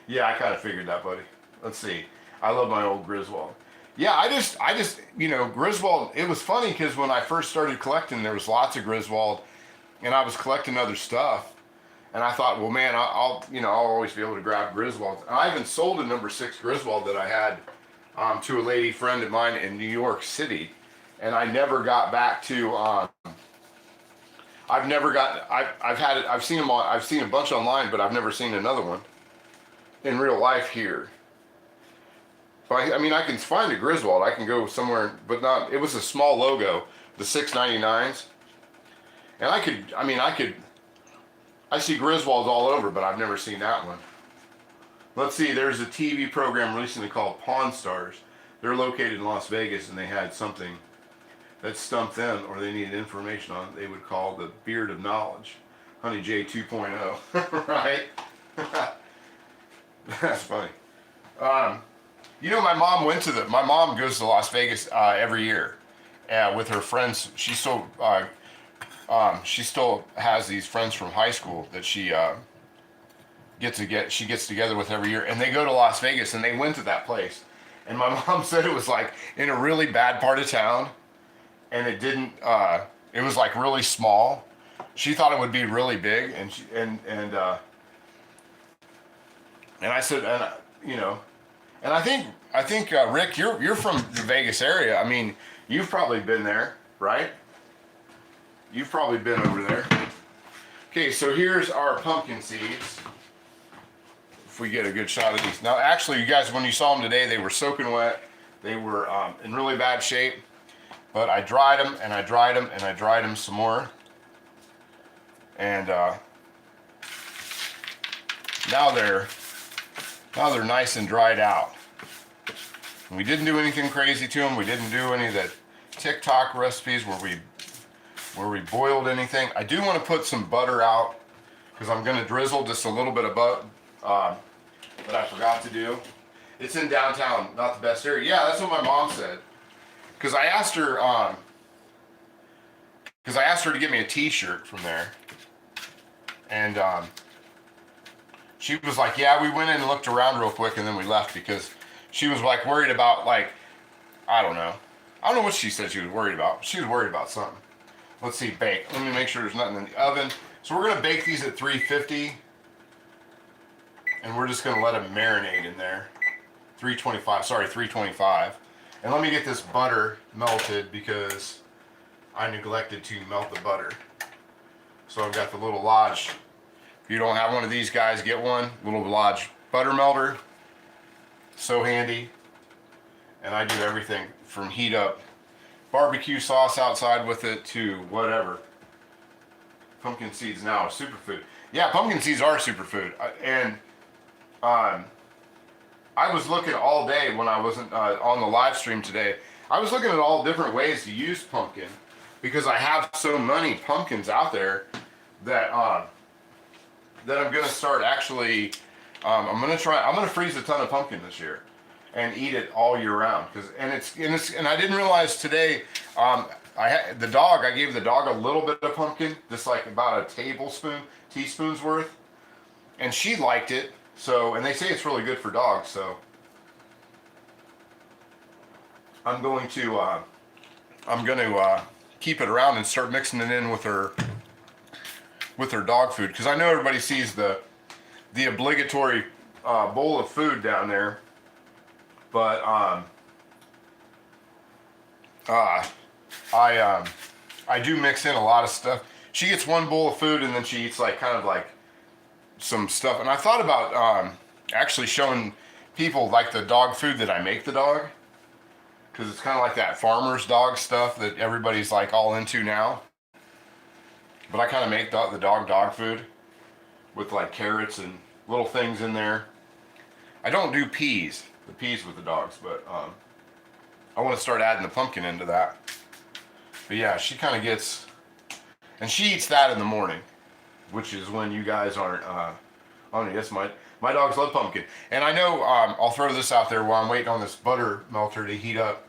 Yeah, I kind of figured that, buddy. Let's see. I love my old Griswold. Yeah, I just, you know, Griswold, it was funny because when I first started collecting, there was lots of Griswold, and I was collecting other stuff, and I thought, well, man, I'll always be able to grab Griswold. And I even sold a number 6 Griswold that I had to a lady friend of mine in New York City, and I never got back to, I've seen a bunch online, but I've never seen another one in real life here. But I mean, I can find a Griswold. I can go somewhere, but not. It was a small logo, the 699s, and I see Griswolds all over, but I've never seen that one. Let's see. There's a TV program recently called Pawn Stars. They're located in Las Vegas, and they had something that stumped them, or they needed information on. They would call the Beard of Knowledge, Honey J 2.0, right? That's funny. You know, my mom goes to Las Vegas every year with her friends. She still has these friends from high school that she gets together with every year, and they go to Las Vegas, and they went to that place. And my mom said it was like in a really bad part of town, and it didn't. It was like really small. She thought it would be really big, and I said, you know. And I think Rick, you're from the Vegas area. I mean, you've probably been there, right? You've probably been over there. Okay, so here's our pumpkin seeds. If we get a good shot of these. Now, actually, you guys, when you saw them today, they were soaking wet. They were in really bad shape. But I dried them, and I dried them, and I dried them some more. And now they're nice and dried out. And we didn't do anything crazy to them. We didn't do any of the TikTok recipes where we boiled anything. I do want to put some butter out because I'm going to drizzle just a little bit of butter that I forgot to do. It's in downtown, not the best area. Yeah, that's what my mom said. Because I asked her to get me a T-shirt from there, And she was like, yeah, we went in and looked around real quick and then we left because she was like worried about like, I don't know what she said she was worried about. She was worried about something. Let's see, bake. Let me make sure there's nothing in the oven. So we're gonna bake these at 350 and we're just gonna let them marinate in there. 325. And let me get this butter melted because I neglected to melt the butter. So I've got the little Lodge. If you don't have one of these guys, get one. Little Lodge butter melter. So handy. And I do everything from heat up barbecue sauce outside with it to whatever. Pumpkin seeds now are superfood. Yeah, pumpkin seeds are superfood. And I was looking all day when I wasn't on the live stream today. I was looking at all different ways to use pumpkin because I have so many pumpkins out there that that I'm gonna start actually. I'm gonna freeze a ton of pumpkin this year and eat it all year round and I didn't realize today. I gave the dog a little bit of pumpkin, just like about a teaspoon's worth, and she liked it. So, and they say it's really good for dogs. So, I'm going to keep it around and start mixing it in with her dog food because I know everybody sees the obligatory bowl of food down there, but I do mix in a lot of stuff. She gets one bowl of food and then she eats like kind of like some stuff. And I thought about actually showing people like the dog food that I make the dog, because it's kind of like that farmer's dog stuff that everybody's like all into now. But I kind of make the dog food with like carrots and little things in there. I don't do the peas with the dogs, but I want to start adding the pumpkin into that. But yeah, she kind of gets, and she eats that in the morning, which is when you guys aren't on it. Yes, my dogs love pumpkin. And I know, I'll throw this out there while I'm waiting on this butter melter to heat up,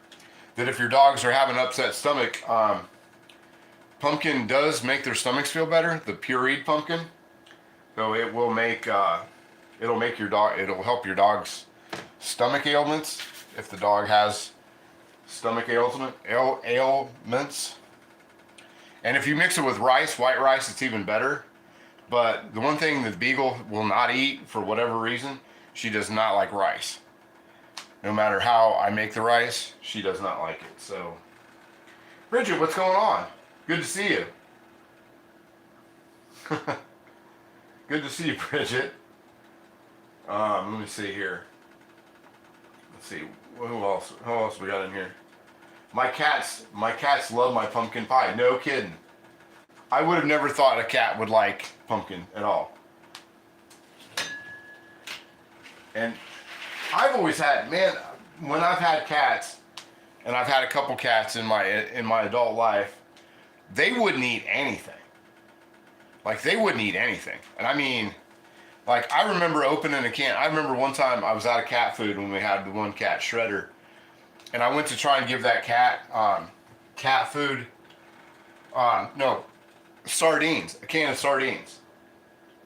that if your dogs are having upset stomach, pumpkin does make their stomachs feel better, the pureed pumpkin. So it will make, it'll help your dog's stomach ailments, if the dog has stomach ailments. And if you mix it with rice, white rice, it's even better. But the one thing that Beagle will not eat for whatever reason, she does not like rice. No matter how I make the rice, she does not like it. So, Bridget, what's going on? Good to see you. Good to see you, Bridget. Let me see here. Let's see, who else we got in here? My cats love my pumpkin pie. No kidding. I would have never thought a cat would like pumpkin at all. And I've always had, man, when I've had cats, and I've had a couple cats in my adult life, they wouldn't eat anything. Like, they wouldn't eat anything. And I mean, like, I remember opening a can. I remember one time I was out of cat food when we had the one cat, Shredder. And I went to try and give that cat cat food. No, sardines, a can of sardines.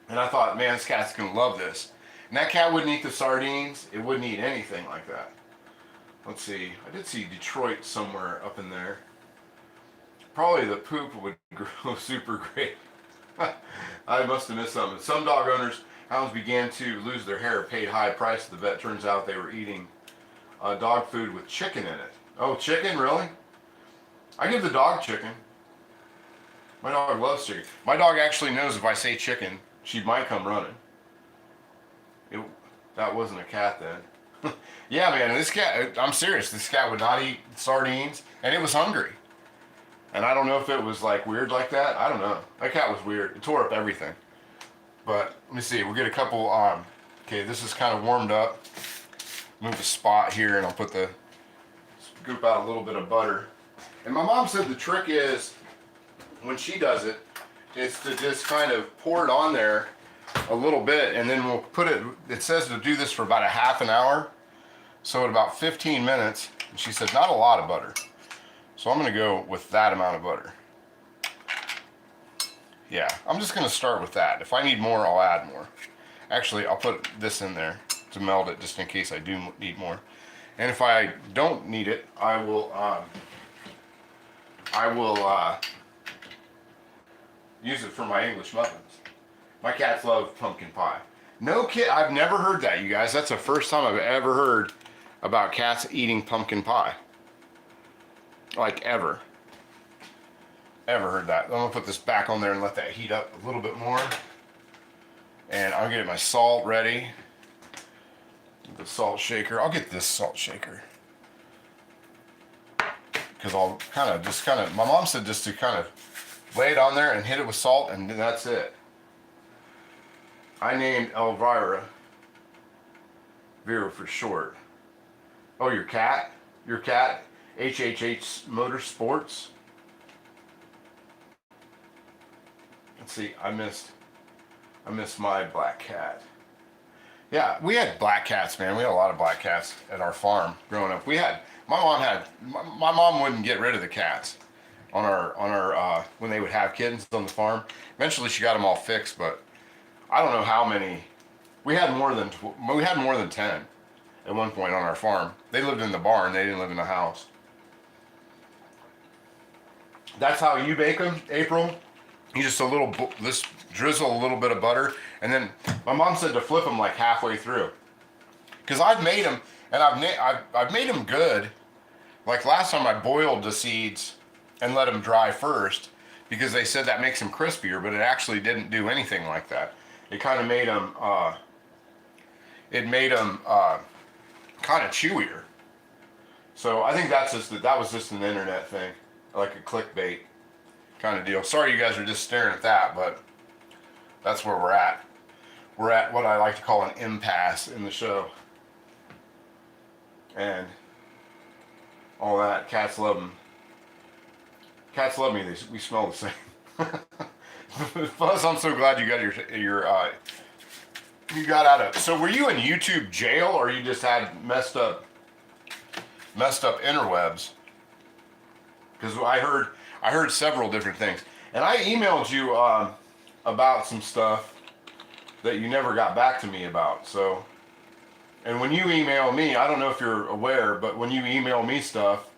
And I thought, man, this cat's gonna love this. And that cat wouldn't eat the sardines. It wouldn't eat anything like that. Let's see, I did see Detroit somewhere up in there. Probably the poop would grow super great. I must have missed something. Some dog owners, hounds began to lose their hair, paid high price at the vet. Turns out they were eating dog food with chicken in it. Oh, chicken, really? I give the dog chicken. My dog loves chicken. My dog actually knows if I say chicken, she might come running. That wasn't a cat then. Yeah, man, this cat, I'm serious, this cat would not eat sardines, and it was hungry. And I don't know if it was like weird like that. I don't know. That cat was weird. It tore up everything. But let me see, we'll get a couple, okay, this is kind of warmed up. Move the spot here and I'll scoop out a little bit of butter. And my mom said the trick is, when she does it, is to just kind of pour it on there a little bit, and then we'll put it says to do this for about a half an hour. So at about 15 minutes, and she said not a lot of butter. So I'm gonna go with that amount of butter. Yeah, I'm just going to start with that. If I need more, I'll add more. Actually, I'll put this in there to meld it just in case I do need more. And if I don't need it, I will use it for my English muffins. My cats love pumpkin pie. No kid, I've never heard that, you guys. That's the first time I've ever heard about cats eating pumpkin pie. Like ever. Ever heard that. I'm gonna put this back on there and let that heat up a little bit more. And I'll get my salt ready. The salt shaker. I'll get this salt shaker. Because I'll my mom said just to kind of lay it on there and hit it with salt, and that's it. I named Elvira, Vera for short. Oh, your cat? Your cat? HHH Motorsports? Let's see, I missed my black cat. Yeah, we had black cats, man. We had a lot of black cats at our farm growing up. My mom wouldn't get rid of the cats on our when they would have kittens on the farm. Eventually she got them all fixed, but I don't know how many. We had more than 10 at one point on our farm. They lived in the barn. They didn't live in the house. That's how you bake them, April. You just drizzle a little bit of butter, and then my mom said to flip them like halfway through. Because I've made them, and I've made them good. Like last time I boiled the seeds and let them dry first, because they said that makes them crispier, but it actually didn't do anything like that. It kind of made them, kind of chewier. So I think that was just an internet thing, like a clickbait kind of deal. Sorry you guys are just staring at that, but that's where we're at. We're at what I like to call an impasse in the show. And all that, cats love them. Cats love me, we smell the same. Plus, I'm so glad you got you got out of. So were you in YouTube jail, or you just had messed up interwebs? Because I heard several different things, and I emailed you about some stuff that you never got back to me about. So, and when you email me, I don't know if you're aware, but when you email me stuff,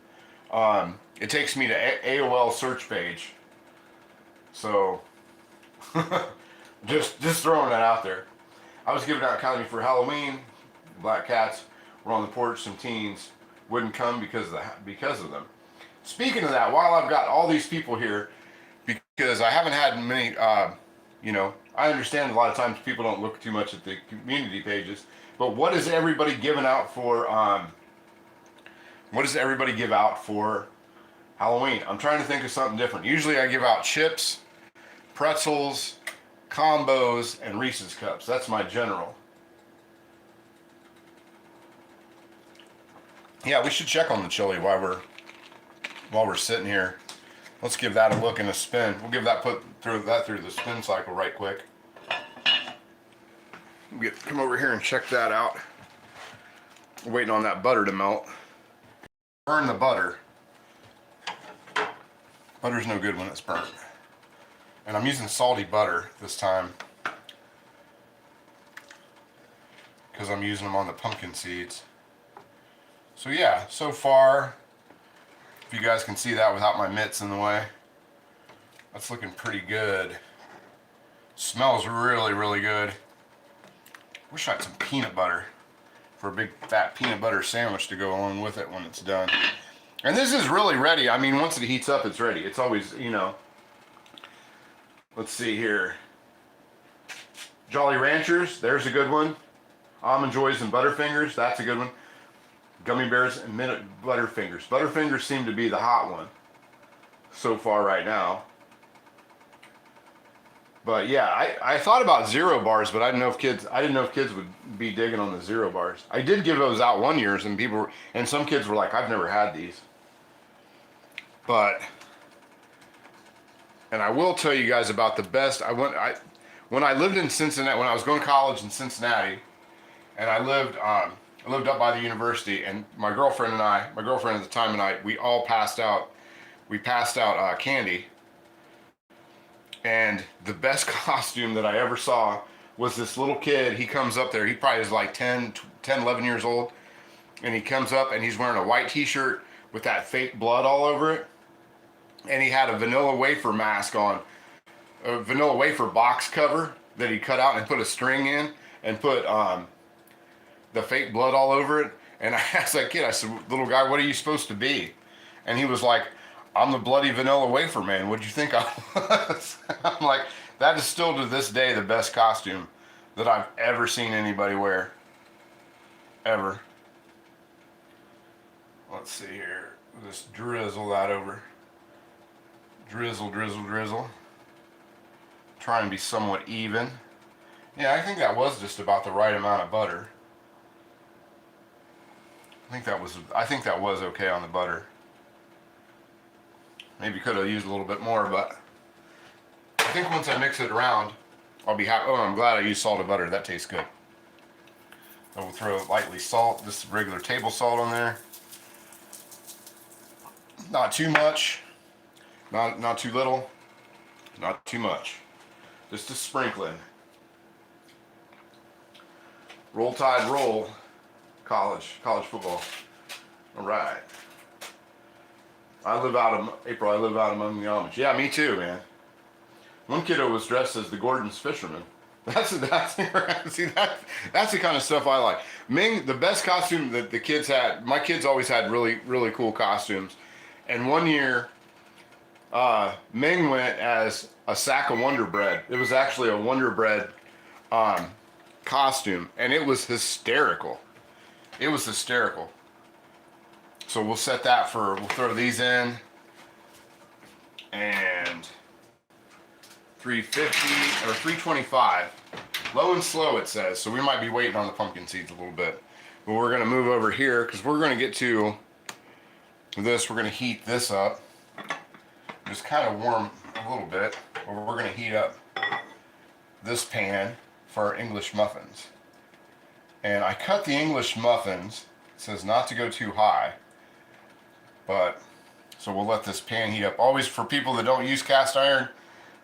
it takes me to AOL search page. So, just throwing that out there. I was giving out candy for Halloween. Black cats were on the porch. Some teens wouldn't come because of them. Speaking of that, while I've got all these people here, because I haven't had many, I understand a lot of times people don't look too much at the community pages, but what is everybody giving out for, what does everybody give out for Halloween? I'm trying to think of something different. Usually I give out chips, pretzels, combos, and Reese's Cups. That's my general. Yeah, we should check on the chili while we're sitting here. Let's give that a look and a spin. We'll give that through the spin cycle right quick. Come over here and check that out. We're waiting on that butter to melt. Burn the butter. Butter's no good when it's burnt. And I'm using salty butter this time because I'm using them on the pumpkin seeds. So yeah, so far, if you guys can see that without my mitts in the way, that's looking pretty good. Smells really, really good. Wish I had some peanut butter for a big fat peanut butter sandwich to go along with it when it's done. And this is really ready. I mean, once it heats up, it's ready. It's always, let's see here. Jolly Ranchers, there's a good one. Almond Joys and Butterfingers, that's a good one. Gummy Bears and Butterfingers. Butterfingers seem to be the hot one so far right now. But yeah, I thought about zero bars, but I didn't know if kids would be digging on the zero bars. I did give those out one year, and some kids were like, I've never had these. And I will tell you guys about the best. When I lived in Cincinnati, when I was going to college in Cincinnati, and I lived up by the university, and my girlfriend at the time and I, we all passed out. We passed out candy. And the best costume that I ever saw was this little kid. He comes up there. He probably is like 10, 11 years old. And he comes up and he's wearing a white t-shirt with that fake blood all over it. And he had a vanilla wafer mask on, a vanilla wafer box cover that he cut out and put a string in and put the fake blood all over it. And I asked that kid, I said, little guy, what are you supposed to be? And he was like, I'm the bloody vanilla wafer man. What'd you think I was? I'm like, that is still to this day the best costume that I've ever seen anybody wear. Ever. Let's see here. Just drizzle that over. Drizzle, drizzle, drizzle. Try and be somewhat even. Yeah, I think that was just about the right amount of butter. I think that was okay on the butter. Maybe could have used a little bit more, but I think once I mix it around, I'll be happy. Oh, I'm glad I used salted butter. That tastes good. I will throw lightly salt, just regular table salt on there. Not too much, not too little, not too much. Just a sprinkling. Roll Tide roll. College football. All right. I live out among the Amish. Yeah, me too, man. One kiddo was dressed as the Gordon's fisherman. That's see that's the kind of stuff I like. Ming, the best costume that the kids had. My kids always had really cool costumes, and one year, Ming went as a sack of Wonder Bread. It was actually a Wonder Bread costume, and it was hysterical. It was hysterical. So we'll set that we'll throw these in, and 350 or 325, low and slow it says. So we might be waiting on the pumpkin seeds a little bit, but we're gonna move over here because we're gonna get to this. We're gonna heat this up, just kind of warm a little bit. But we're gonna heat up this pan for our English muffins. And I cut the English muffins. It says not to go too high. But, so we'll let this pan heat up. Always for people that don't use cast iron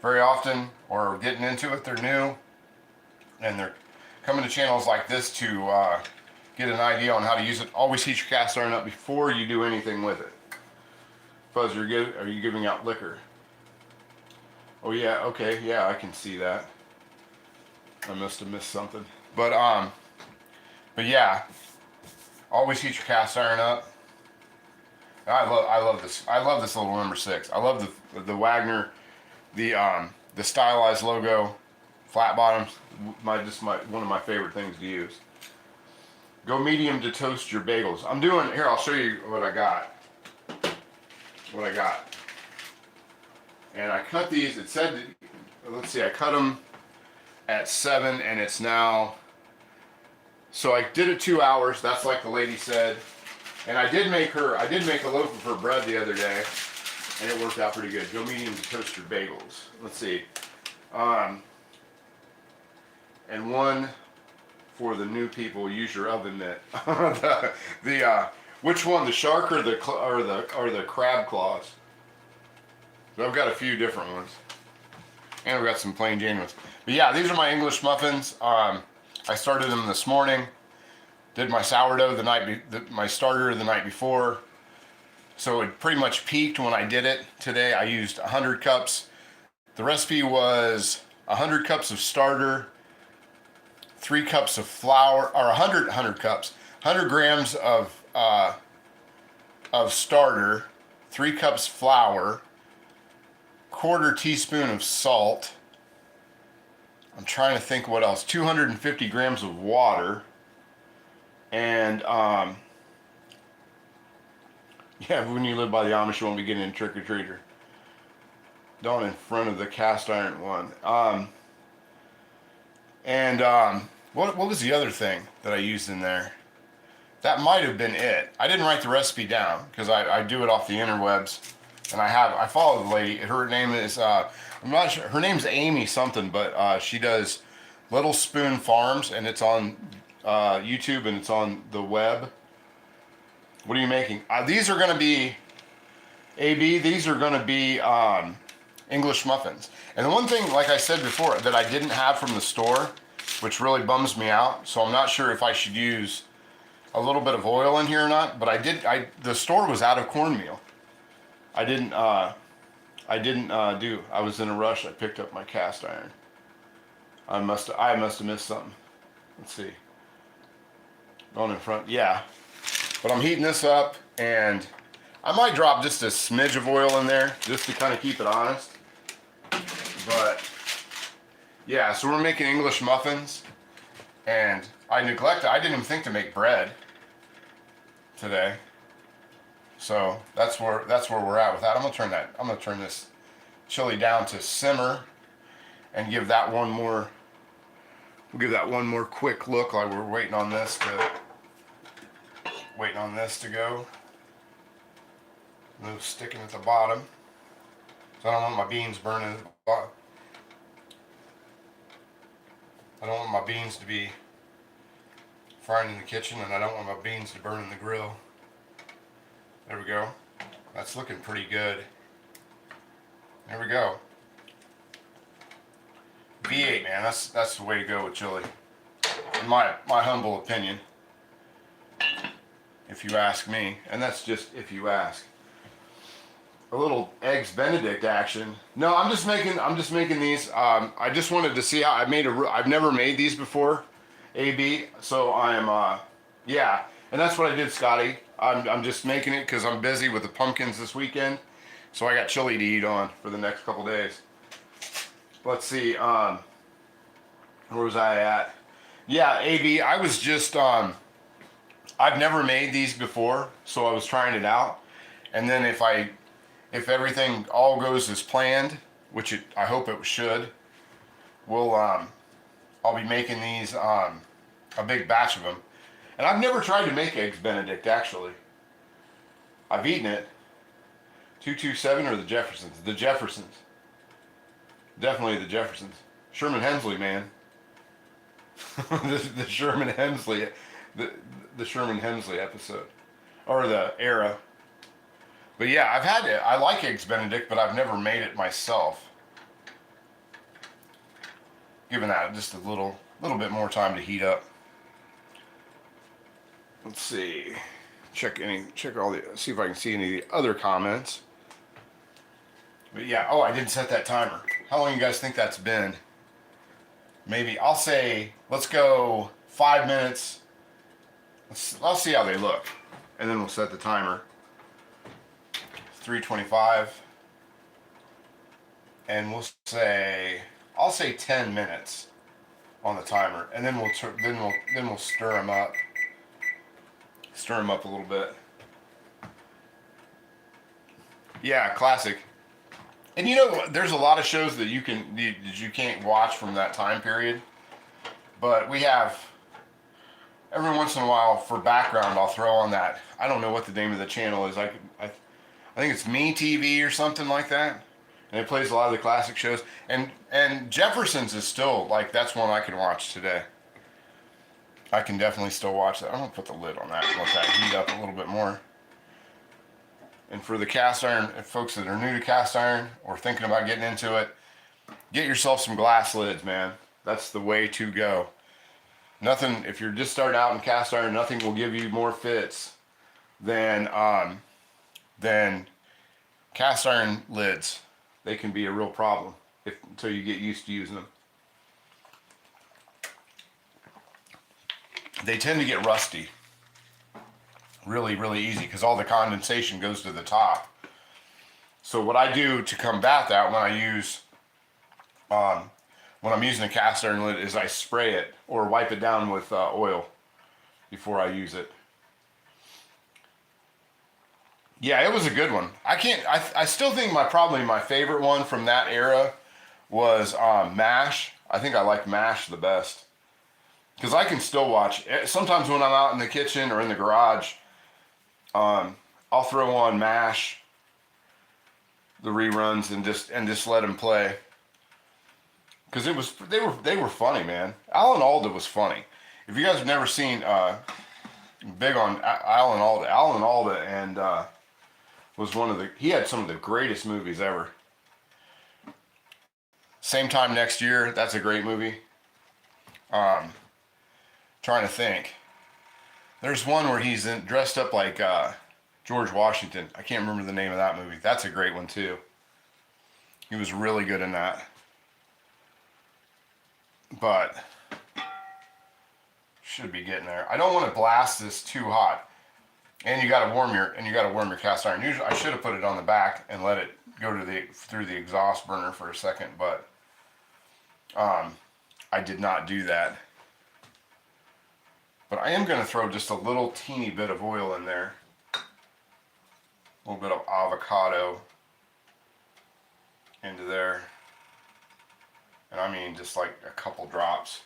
very often or getting into it, they're new. And they're coming to channels like this to get an idea on how to use it. Always heat your cast iron up before you do anything with it. Fuzz, are you giving out liquor? Oh yeah, okay, yeah, I can see that. I must have missed something. But yeah, always heat your cast iron up. I love this. I love this little number 6. I love the Wagner, the stylized logo, flat bottoms. One of my favorite things to use. Go medium to toast your bagels. I'm doing here. I'll show you what I got. And I cut these. It said, let's see. I cut them at 7, and it's now. So I did it 2 hours. That's like the lady said. And I did make a loaf of her bread the other day, and it worked out pretty good. Go medium to toast your bagels. Let's see. And one for the new people, use your oven mitt. Which one, the shark or the crab claws? So I've got a few different ones, and I've got some plain Jane ones. But yeah, these are my English muffins. I started them this morning. Did my sourdough my starter the night before. So it pretty much peaked when I did it. Today I used 100 cups. The recipe was 100 cups of starter, 3 cups of flour, or 100 cups, 100 grams of starter, 3 cups flour, 1/4 teaspoon of salt. I'm trying to think what else. 250 grams of water. And, yeah, when you live by the Amish, you won't be getting a trick-or-treater. Don't in front of the cast iron one. What was the other thing that I used in there? That might have been it. I didn't write the recipe down because I do it off the interwebs. And I follow the lady. Her name is, I'm not sure, her name's Amy something, but she does Little Spoon Farms, and it's on YouTube, and it's on the web. What are you making? These are going to be, AB, these are going to be English muffins. And the one thing, like I said before, that I didn't have from the store, which really bums me out, so I'm not sure if I should use a little bit of oil in here or not, but the store was out of cornmeal. I was in a rush. I picked up my cast iron. I must have missed something. Let's see. Going in front, yeah. But I'm heating this up, and I might drop just a smidge of oil in there, just to kind of keep it honest. But, yeah, so we're making English muffins, and I didn't even think to make bread today. So that's where we're at with that. I'm gonna turn this chili down to simmer and give that one more quick look while we're waiting on this to go. No sticking at the bottom. So I don't want my beans burning at the bottom. I don't want my beans to be frying in the kitchen, and I don't want my beans to burn in the grill. There we go. That's looking pretty good. There we go. V8, man, that's the way to go with chili. In my humble opinion. If you ask me. And that's just if you ask. A little eggs Benedict action. No, I'm just making these. I just wanted to see how I've never made these before. AB. So yeah. And that's what I did, Scotty. I'm just making it because I'm busy with the pumpkins this weekend. So I got chili to eat on for the next couple days. Let's see, where was I at? Yeah, AB, I was just, I've never made these before, so I was trying it out. And then if everything all goes as planned, which I hope it should, I'll be making these, a big batch of them. And I've never tried to make eggs Benedict, actually. I've eaten it. 227 or the Jeffersons? The Jeffersons. Definitely the Jeffersons. Sherman Hemsley, man. the Sherman Hemsley, the Sherman Hemsley episode, or the era. But yeah, I've had it. I like eggs Benedict, but I've never made it myself. Giving that just a little bit more time to heat up. Let's see. See if I can see any of the other comments. But yeah, I didn't set that timer. How long do you guys think that's been? Maybe, I'll say, let's go 5 minutes. I'll see how they look. And then we'll set the timer. 3:25. And I'll say 10 minutes on the timer. And then we'll stir them up. Stir them up a little bit. Yeah, classic. And you know, there's a lot of shows that you can't watch from that time period. But we have, every once in a while, for background, I'll throw on that. I don't know what the name of the channel is. I think it's Me TV or something like that. And it plays a lot of the classic shows. And Jeffersons is still, like, that's one I can watch today. I can definitely still watch that. I'm going to put the lid on that and let that heat up a little bit more. And for the cast iron, folks that are new to cast iron or thinking about getting into it, get yourself some glass lids, man. That's the way to go. Nothing, if you're just starting out in cast iron, nothing will give you more fits than cast iron lids. They can be a real problem until you get used to using them. They tend to get rusty really, really easy because all the condensation goes to the top. So what I do to combat that when I'm using a cast iron lid is I spray it or wipe it down with oil before I use it. Yeah, it was a good one. I still think probably my favorite one from that era was MASH. I think I like MASH the best. Because I can still watch. Sometimes when I'm out in the kitchen or in the garage, I'll throw on MASH, the reruns, and just let them play. Because they were funny, man. Alan Alda was funny. If you guys have never seen big on Alan Alda and was he had some of the greatest movies ever. Same time next year. That's a great movie. Trying to think. There's one where he's dressed up like George Washington. I can't remember the name of that movie. That's a great one too. He was really good in that. But should be getting there. I don't want to blast this too hot. And you got to warm your cast iron. Usually I should have put it on the back and let it go to through the exhaust burner for a second, but I did not do that. But I am going to throw just a little teeny bit of oil in there. A little bit of avocado into there. And I mean just like a couple drops.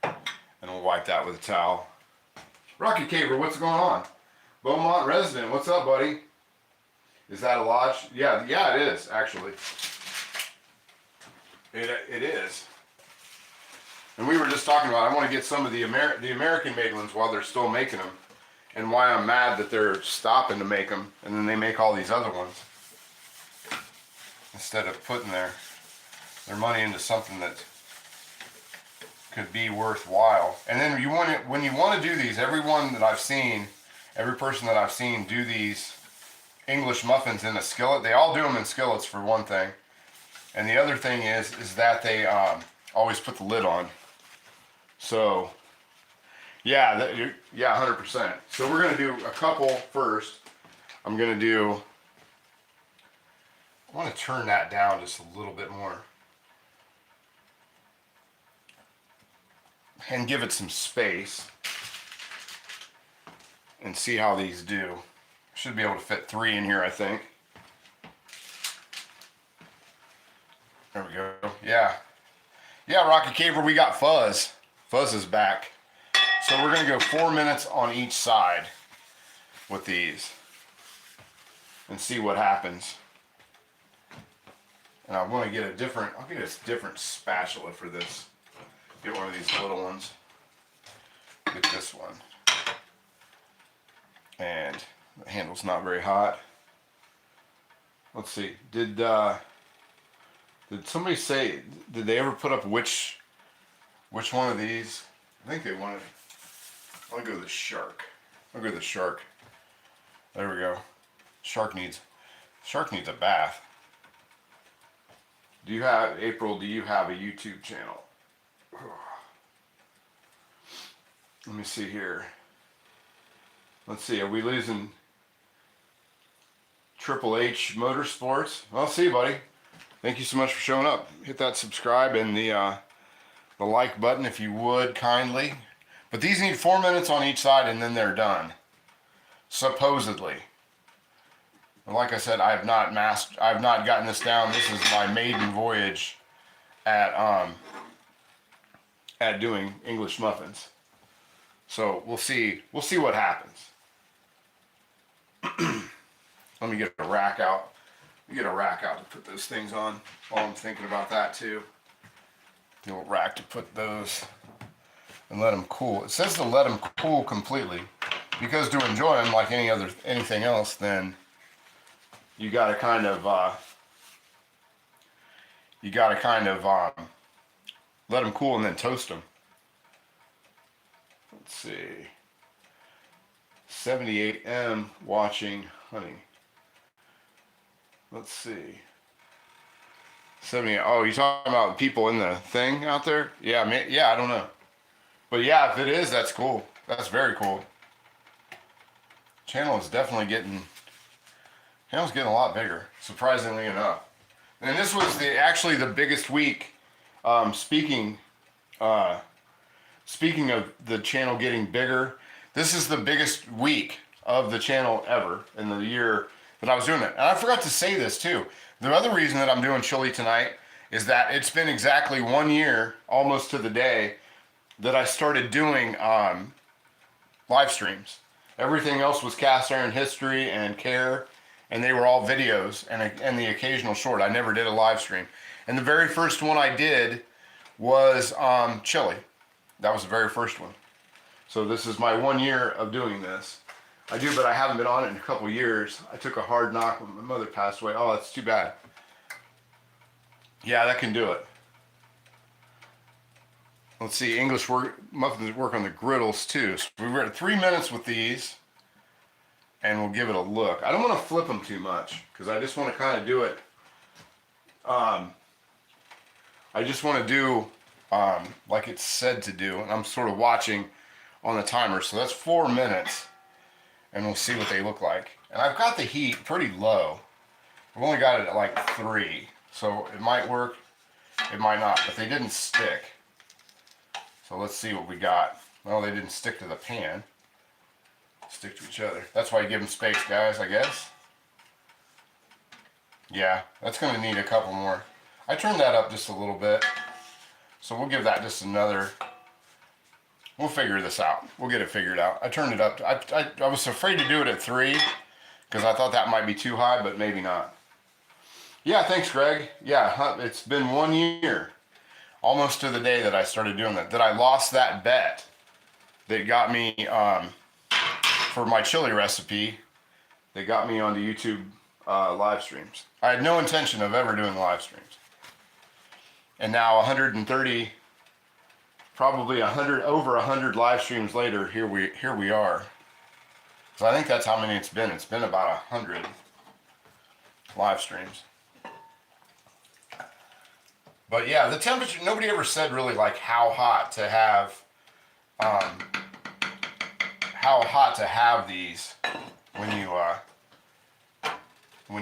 And we'll wipe that with a towel. Rocky Caver, what's going on? Beaumont resident, what's up, buddy? Is that a lodge? Yeah, it is, actually. It is. And we were just talking about, I want to get some of the American-made ones while they're still making them. And why I'm mad that they're stopping to make them. And then they make all these other ones. Instead of putting their money into something that could be worthwhile. And then when you want to do these, every person that I've seen do these English muffins in a skillet, they all do them in skillets for one thing. And the other thing is that they always put the lid on. So, yeah, 100%. So we're going to do a couple first. I want to turn that down just a little bit more. And give it some space. And see how these do. Should be able to fit 3 in here, I think. There we go. Yeah. Yeah, Rocky Caver, we got Fuzz. Fuzz is back. So we're going to go 4 minutes on each side with these. And see what happens. And I want to get I'll get a different spatula for this. Get one of these little ones. Get this one. And the handle's not very hot. Let's see. Did somebody say, did they ever put up which one of these? I think they wanted, I'll go with the shark. I'll go with the shark. There we go. Shark needs a bath. April, do you have a YouTube channel? Let me see here. Let's see, are we losing Triple H Motorsports? Well, see you, buddy. Thank you so much for showing up. Hit that subscribe and the like button if you would, kindly. But these need 4 minutes on each side and then they're done. Supposedly. And like I said, I have not gotten this down. This is my maiden voyage at doing English muffins. So we'll see what happens. Let me get a rack out. Get a rack out to put those things on while I'm thinking about that too. The old rack to put those and let them cool. It says to let them cool completely because to enjoy them like anything else, then you got to kind of let them cool and then toast them. Let's see. 78M watching honey. Let's see. 78. Oh, you talking about people in the thing out there? Yeah, I don't know. But yeah, if it is, that's cool. That's very cool. Channel is definitely getting a lot bigger, surprisingly enough. And this was actually the biggest week. Speaking of the channel getting bigger, this is the biggest week of the channel ever in the year that I was doing it. And I forgot to say this too. The other reason that I'm doing chili tonight is that it's been exactly 1 year, almost to the day, that I started doing live streams. Everything else was cast iron history and care, and they were all videos and the occasional short. I never did a live stream. And the very first one I did was chili. That was the very first one. So this is my 1 year of doing this. but I haven't been on it in a couple years. I took a hard knock when my mother passed away. Oh, that's too bad. Yeah, that can do it. Let's see, muffins work on the griddles too. So we're at 3 minutes with these, and we'll give it a look. I don't want to flip them too much because I just want to kind of do it. I just want to do like it's said to do, and I'm sort of watching on the timer. So that's 4 minutes, and we'll see what they look like. And I've got the heat pretty low. I've only got it at like 3, so it might work, it might not, but they didn't stick. So let's see what we got. Well, they didn't stick to the pan. Stick to each other. That's why you give them space, guys, I guess. Yeah, that's going to need a couple more. I turned that up just a little bit. So we'll give that just another. We'll figure this out. We'll get it figured out. I turned it up. I was afraid to do it at 3 because I thought that might be too high, but maybe not. Yeah, thanks, Greg. Yeah, it's been 1 year. Almost to the day that I started doing that I lost that bet that got me for my chili recipe. They got me onto YouTube live streams. I had no intention of ever doing live streams, and now 130, probably 100, over 100 live streams later, here we are. So I think that's how many it's been. It's been about 100 live streams. But yeah, the temperature, nobody ever said really like how hot to have these when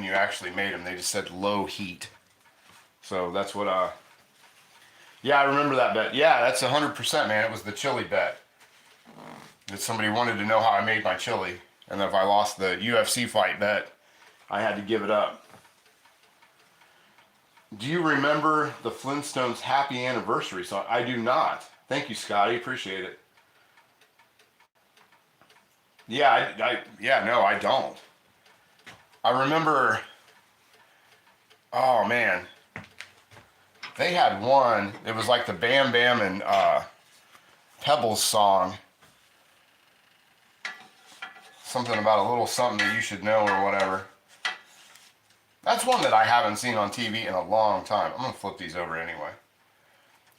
you actually made them. They just said low heat. So that's what yeah, I remember that bet. Yeah, that's 100%, man. It was the chili bet. That somebody wanted to know how I made my chili, and if I lost the UFC fight bet, I had to give it up. Do you remember the Flintstones Happy Anniversary song? I do not. Thank you, Scotty. Appreciate it. Yeah, no, I don't. I remember, oh man, they had one, it was like the Bam Bam and Pebbles song. Something about a little something that you should know or whatever. That's one that I haven't seen on TV in a long time. I'm going to flip these over anyway.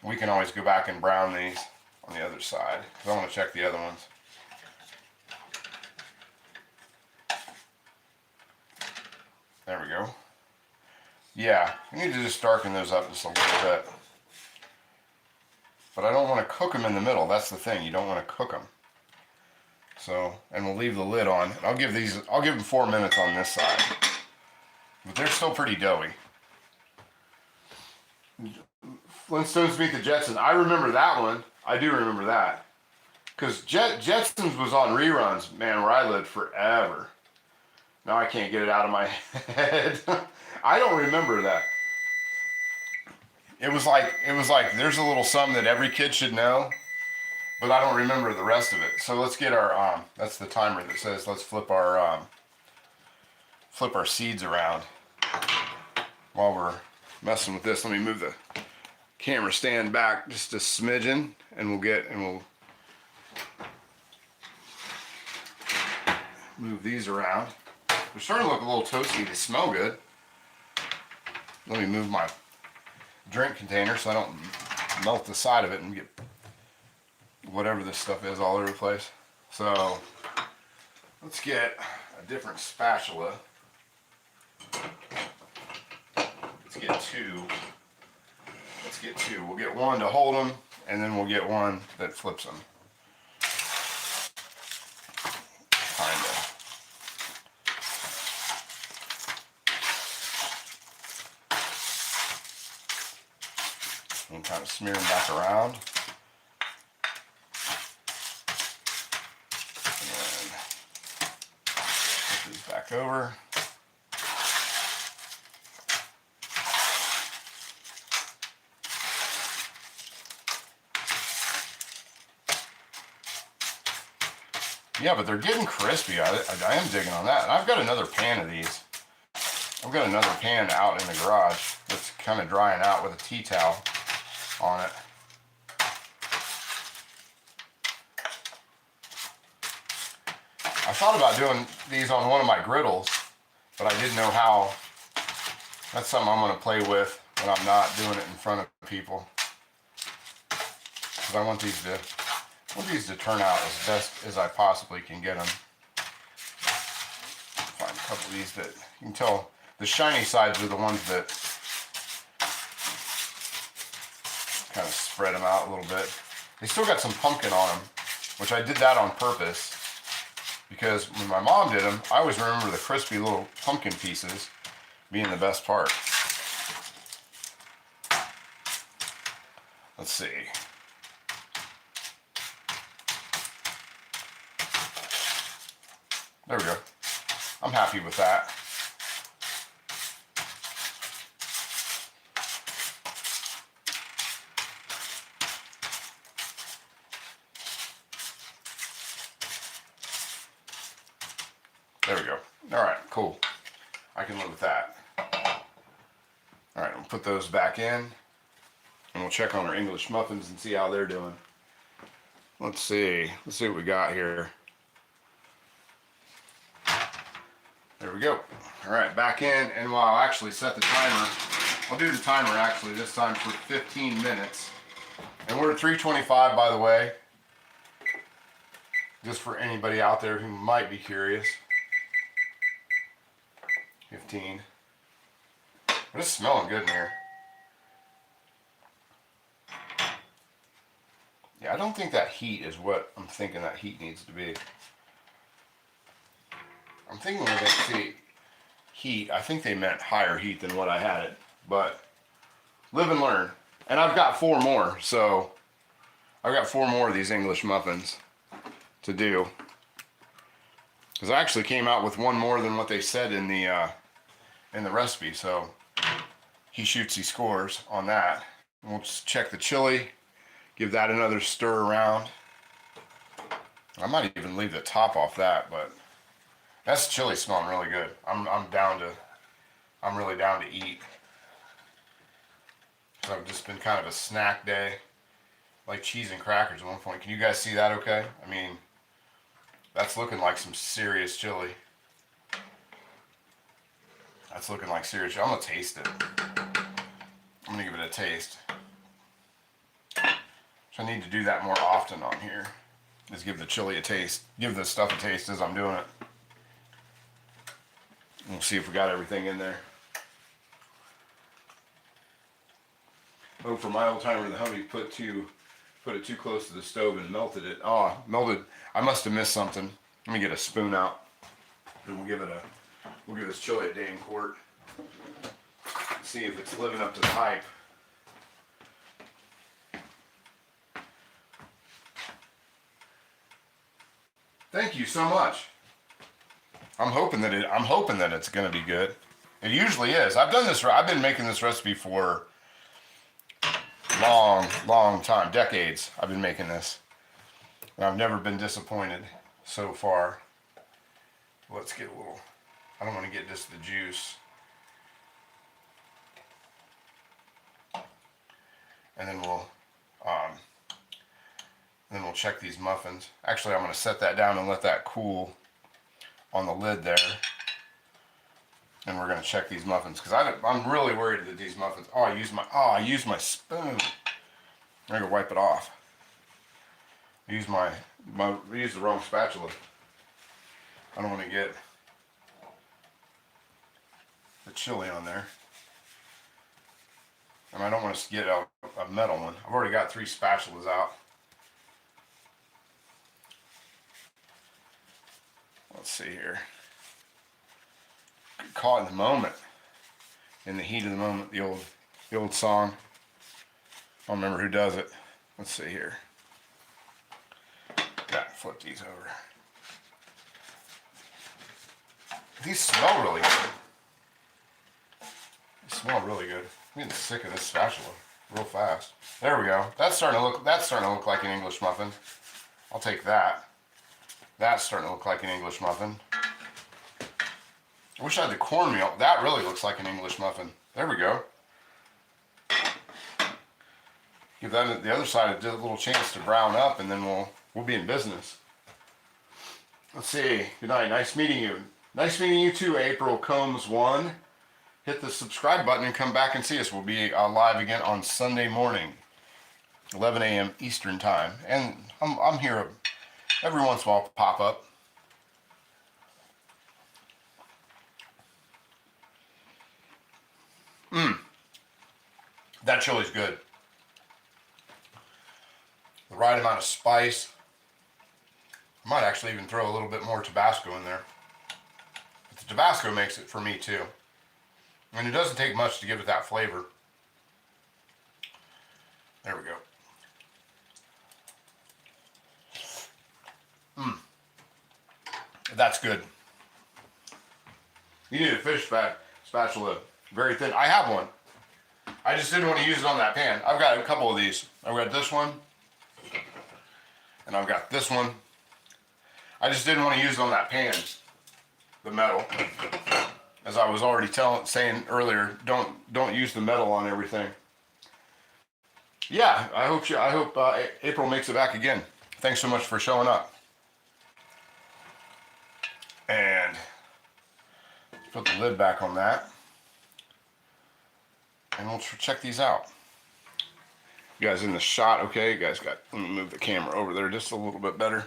We can always go back and brown these on the other side, because I want to check the other ones. There we go. Yeah, we need to just darken those up just a little bit. But I don't want to cook them in the middle. That's the thing. You don't want to cook them. So, and we'll leave the lid on. I'll give them 4 minutes on this side. But they're still pretty doughy. Flintstones Meet the Jetsons. I remember that one. I do remember that. Because Jetsons was on reruns, man, where I lived forever. Now I can't get it out of my head. I don't remember that. It was like there's a little something that every kid should know, but I don't remember the rest of it. So let's get our that's the timer that says let's flip our seeds around while we're messing with this. Let me move the camera stand back just a smidgen, and we'll move these around. They're starting to look a little toasty. They smell good. Let me move my drink container so I don't melt the side of it and get whatever this stuff is all over the place. So let's get a different spatula. Let's get two. We'll get one to hold them, and then we'll get one that flips them. Kinda. And kind of smear them back around. And then put these back over. Yeah, but they're getting crispy. I am digging on that. And I've got another pan of these. I've got another pan out in the garage that's kind of drying out with a tea towel on it. I thought about doing these on one of my griddles, but I didn't know how. That's something I'm going to play with when I'm not doing it in front of people. because I want these to turn out as best as I possibly can get them. Find a couple of these that you can tell the shiny sides are the ones that kind of spread them out a little bit. They still got some pumpkin on them, which I did that on purpose because when my mom did them, I always remember the crispy little pumpkin pieces being the best part. Let's see. There we go. I'm happy with that. There we go. All right, cool. I can live with that. All right, we'll put those back in, and we'll check on our English muffins and see how they're doing. Let's see what we got here. There we go. All right, back in, and well, I'll actually set the timer. I'll do the timer actually this time for 15 minutes. And we're at 325, by the way, just for anybody out there who might be curious. 15. But it's smelling good in here. Yeah, I don't think that heat is what I'm thinking that heat needs to be. I'm thinking when they say heat, I think they meant higher heat than what I had it. But live and learn. And I've got 4 more, so I've got 4 more of these English muffins to do. Because I actually came out with one more than what they said in the recipe, so he shoots, he scores on that. And we'll just check the chili, give that another stir around. I might even leave the top off that, but that's chili smelling really good. I'm really down to eat. So I've just been kind of a snack day, like cheese and crackers at one point. Can you guys see that okay? I mean, that's looking like some serious chili. That's looking like serious chili. I'm gonna taste it. I'm gonna give it a taste. So I need to do that more often on here. Is give the chili a taste. Give the stuff a taste as I'm doing it. We'll see if we got everything in there. Oh, for my old timer, the hubby put it too close to the stove and melted it. Oh, melted. I must have missed something. Let me get a spoon out, and we'll give this chili a day in court. See if it's living up to the hype. Thank you so much. I'm hoping that it's going to be good. It usually is. I've been making this recipe for long time, decades. I've been making this, and I've never been disappointed so far. Let's get a little. I don't want to get just the juice. And then we'll check these muffins. Actually, I'm going to set that down and let that cool on the lid there. And we're going to check these muffins because I'm really worried that these muffins. I used my spoon. I'm going to wipe it off. I used the wrong spatula. I don't want to get the chili on there. And I don't want to get a metal one. I've already got 3 spatulas out. Let's see here. Caught in the moment. In the heat of the moment, the old song. I don't remember who does it. Let's see here. Flip these over. These smell really good. They smell really good. I'm getting sick of this spatula real fast. There we go. That's starting to look like an English muffin. I'll take that. That's starting to look like an English muffin. I wish I had the cornmeal. That really looks like an English muffin. There we go. Give that the other side a little chance to brown up, and then we'll be in business. Let's see. Good night. Nice meeting you. Nice meeting you too, April Combs 1. Hit the subscribe button and come back and see us. We'll be live again on Sunday morning. 11 a.m. Eastern time, and I'm here every once in a while. Pop up. That chili's good. The right amount of spice. I might actually even throw a little bit more Tabasco in there. But the Tabasco makes it for me too. And it doesn't take much to give it that flavor. There we go. That's good. You need a fish spatula, very thin. I have one. I just didn't want to use it on that pan. I've got a couple of these. I've got this one, and I've got this one. I just didn't want to use it on that pan, the metal. As I was already saying earlier, don't use the metal on everything. Yeah, I hope April makes it back again. Thanks so much for showing up. And let's put the lid back on that. And we'll check these out. You guys in the shot, okay? You guys let me move the camera over there just a little bit better.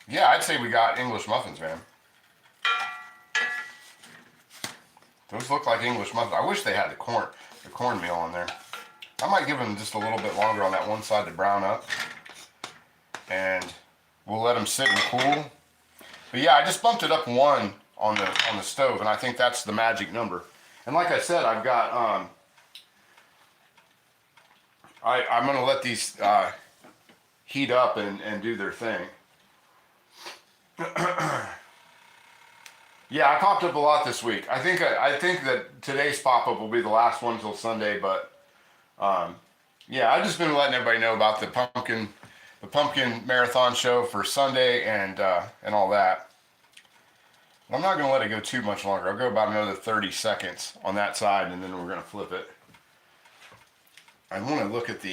Yeah, I'd say we got English muffins, man. Those look like English muffins. I wish they had the cornmeal on there. I might give them just a little bit longer on that one side to brown up. And we'll let them sit and cool. But yeah, I just bumped it up one on the stove, and I think that's the magic number. And like I said, I've got I'm gonna let these heat up and do their thing. Yeah, I popped up a lot this week. I think that today's pop up will be the last one till Sunday, but yeah, I've just been letting everybody know about the pumpkin marathon show for Sunday and all that. I'm not going to let it go too much longer. I'll go about another 30 seconds on that side, and then we're going to flip it. I want to look at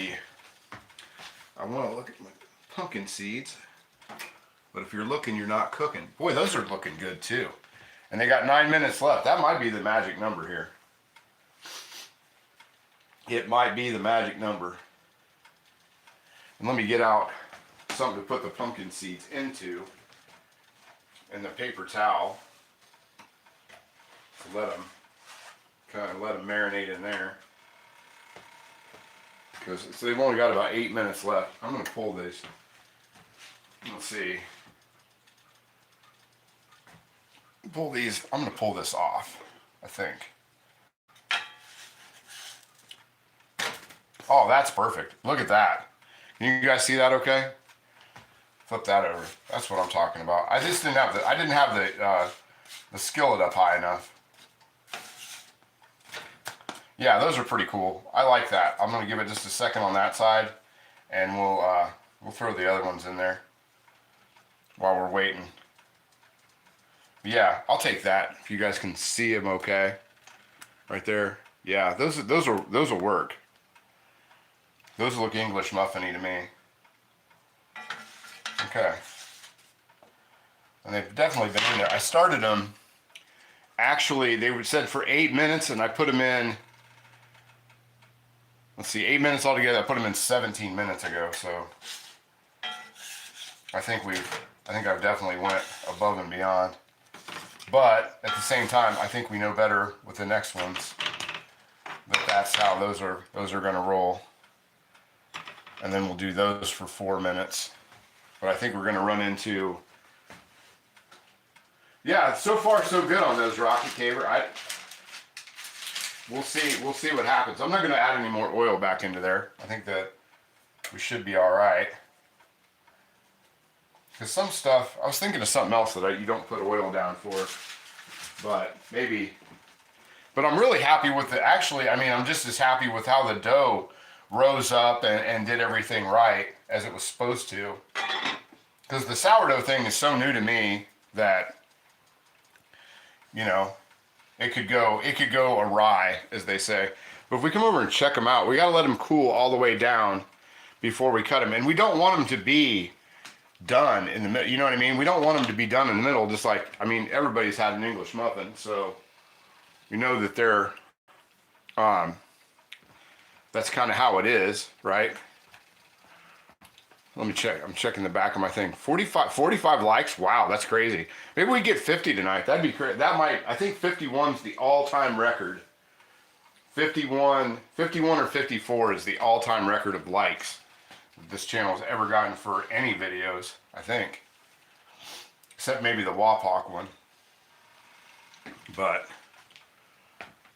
my pumpkin seeds. But if you're looking, you're not cooking. Boy, those are looking good too. And they got 9 minutes left. That might be the magic number here. It might be the magic number. And let me get out something to put the pumpkin seeds into. And the paper towel. So let them marinate in there. So they've only got about 8 minutes left. I'm going to pull these. Let's see. Pull these. I'm going to pull this off, I think. Oh, that's perfect. Look at that. Can you guys see that okay? Flip that over. That's what I'm talking about. I just didn't have the skillet up high enough. Yeah, those are pretty cool. I like that. I'm going to give it just a second on that side, and we'll throw the other ones in there while we're waiting. Yeah, I'll take that if you guys can see them okay. Right there. Yeah, those will work. Those look English muffin-y to me. Okay. And they've definitely been in there. I started them, actually, they said for 8 minutes, and I put them in, let's see, 8 minutes altogether. I put them in 17 minutes ago, so I think I've definitely went above and beyond. But at the same time, I think we know better with the next ones that's how those are going to roll. And then we'll do those for 4 minutes. But I think we're going to run into, yeah, so far so good on those Rocky Caber. We'll see what happens. I'm not going to add any more oil back into there. I think that we should be all right. Because some stuff, I was thinking of something else that you don't put oil down for, but maybe. But I'm really happy with it. Actually, I mean, I'm just as happy with how the dough rose up and did everything right as it was supposed to. Because the sourdough thing is so new to me that, you know, it could go awry, as they say. But if we come over and check them out, we got to let them cool all the way down before we cut them. And we don't want them to be done in the middle, you know what I mean? We don't want them to be done in the middle, just like, I mean, everybody's had an English muffin, so we know that they're That's kind of how it is, right? Let me check. I'm checking the back of my thing. 45 likes. Wow, that's crazy. Maybe we get 50 tonight. That'd be crazy. That might, I think 51's the all-time record. 51 or 54 is the all-time record of likes this channel has ever gotten for any videos, I think. Except maybe the Wapak one. But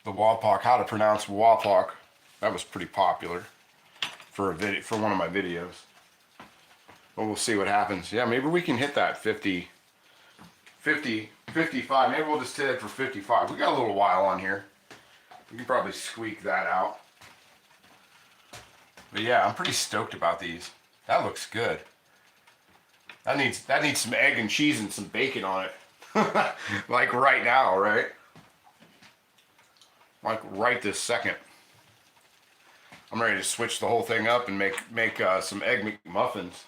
the Wapak, how to pronounce Wapak, that was pretty popular for a video, for one of my videos. Well, we'll see what happens. Yeah, maybe we can hit that 50, 55. Maybe we'll just hit it for 55. We got a little while on here. We can probably squeak that out. But yeah, I'm pretty stoked about these. That looks good. That needs some egg and cheese and some bacon on it. Like right now, right? Like right this second. I'm ready to switch the whole thing up and make some egg muffins.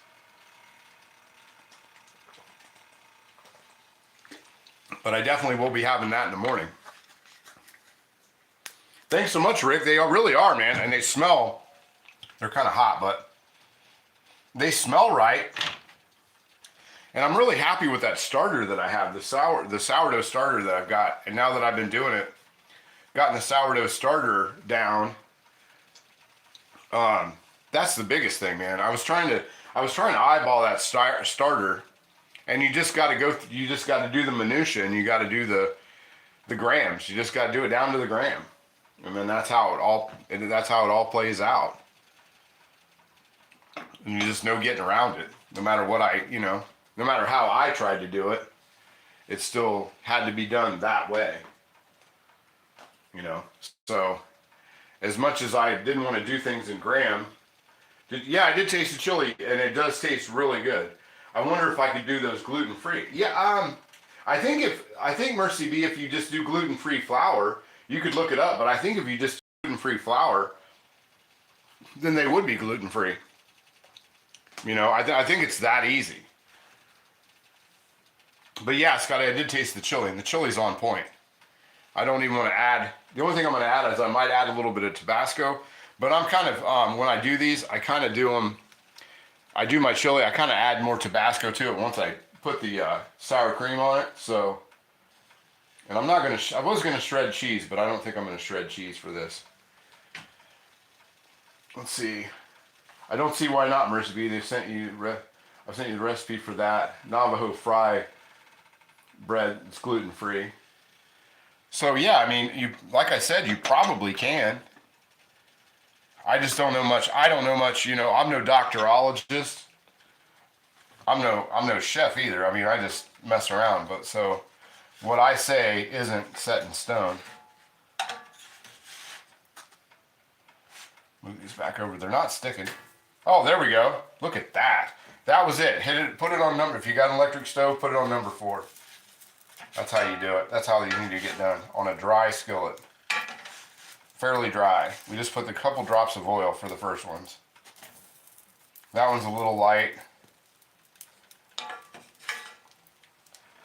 But I definitely will be having that in the morning. Thanks so much, Rick. They really are, man. And they smell, they're kind of hot, but they smell right. And I'm really happy with that starter that I have, the sourdough starter that I've got. And now that I've been doing it, gotten the sourdough starter down. That's the biggest thing, man. I was trying to eyeball that starter, and you just got to do the minutia, and you got to do the grams. You just got to do it down to the gram. And then that's how it all plays out. And you just know getting around it. No matter what no matter how I tried to do it, it still had to be done that way. So as much as I didn't want to do things in gram, I did taste the chili, and it does taste really good. I wonder if I could do those gluten-free. Yeah, I think Mercy B, if you just do gluten-free flour, you could look it up, but I think if you just do gluten-free flour, then they would be gluten-free. I think it's that easy. But yeah, Scotty, I did taste the chili, and the chili's on point. I don't even want to add, the only thing I'm going to add is I might add a little bit of Tabasco, but I'm kind of, when I do these, I kind of do them, I do my chili, I kind of add more Tabasco to it once I put the sour cream on it, so, and I'm not going to, I was going to shred cheese, but I don't think I'm going to shred cheese for this. Let's see. I don't see why not, Mercy B. They sent you, I sent you the recipe for that. Navajo fry bread, it's gluten-free. So yeah, I mean, like I said, you probably can. I just don't know much. I don't know much, I'm no doctorologist. I'm no chef either. I mean, I just mess around, but so what I say isn't set in stone. Move these back over. They're not sticking. Oh, there we go. Look at that. That was it. Hit it, put it on number. If you got an electric stove, put it on number 4. That's how you do it. That's how you need to get done. On a dry skillet. Fairly dry. We just put a couple drops of oil for the first ones. That one's a little light.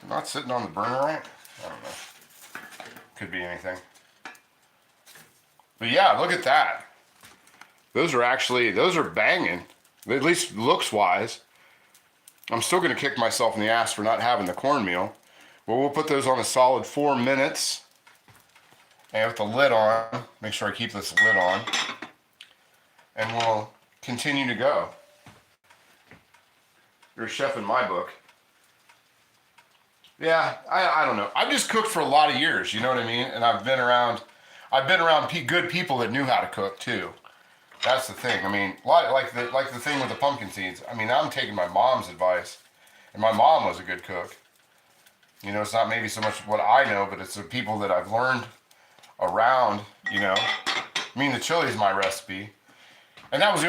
Not sitting on the burner right? I don't know. Could be anything. But yeah, look at that. Those are banging. At least looks wise. I'm still going to kick myself in the ass for not having the cornmeal. Well, we'll put those on a solid 4 minutes. And with the lid on, make sure I keep this lid on. And we'll continue to go. You're a chef in my book. Yeah, I don't know. I've just cooked for a lot of years, you know what I mean? And I've been around good people that knew how to cook too. That's the thing. I mean, like the thing with the pumpkin seeds. I mean, I'm taking my mom's advice. And my mom was a good cook. It's not maybe so much what I know, but it's the people that I've learned around, I mean, the chili is my recipe. And that was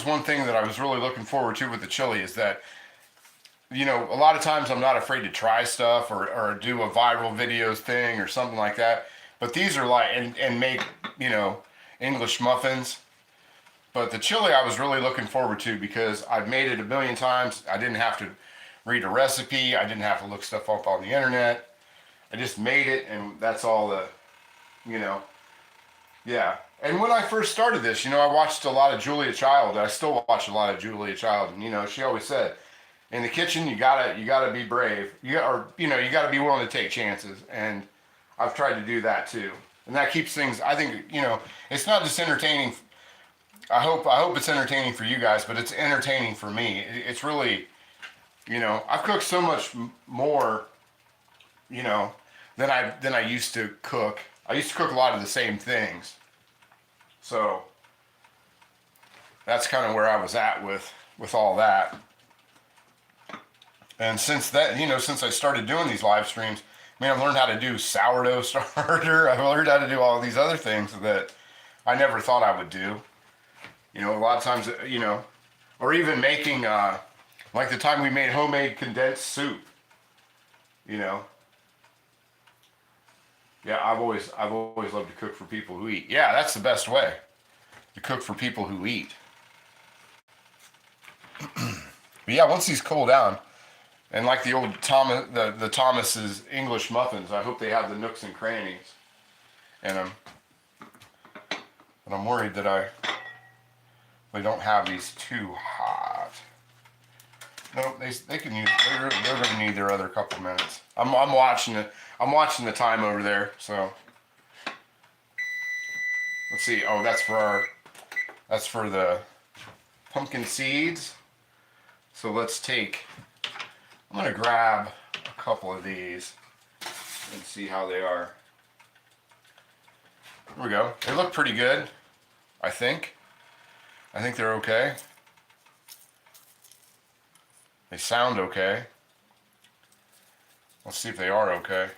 one thing that I was really looking forward to with the chili is that, a lot of times I'm not afraid to try stuff or do a viral videos thing or something like that. But these are like, and make, English muffins. But the chili I was really looking forward to because I've made it a million times. I didn't have to read a recipe. I didn't have to look stuff up on the internet. I just made it, and that's all Yeah. And when I first started this, I watched a lot of Julia Child. I still watch a lot of Julia Child, and she always said, in the kitchen, you gotta be brave. You gotta be willing to take chances. And I've tried to do that too. And that keeps things. I think it's not just entertaining. I hope it's entertaining for you guys, but it's entertaining for me. It's really, I've cooked so much more, you know, than I used to cook. I used to cook a lot of the same things. So that's kind of where I was at with all that. And since that, since I started doing these live streams, man, I've learned how to do sourdough starter. I've learned how to do all these other things that I never thought I would do. A lot of times, or even making, like the time we made homemade condensed soup. Yeah, I've always loved to cook for people who eat. Yeah, that's the best way, to cook for people who eat. But yeah, once these cool down, and like the old the Thomas's English muffins, I hope they have the nooks and crannies in them. But I'm worried that they don't have these too hot. No, they can use. They're going to need their other couple minutes. I'm watching it. I'm watching the time over there. So let's see. Oh, that's for the pumpkin seeds. So let's take. I'm going to grab a couple of these and see how they are. Here we go. They look pretty good, I think. I think they're okay. They sound okay. Let's see if they are okay.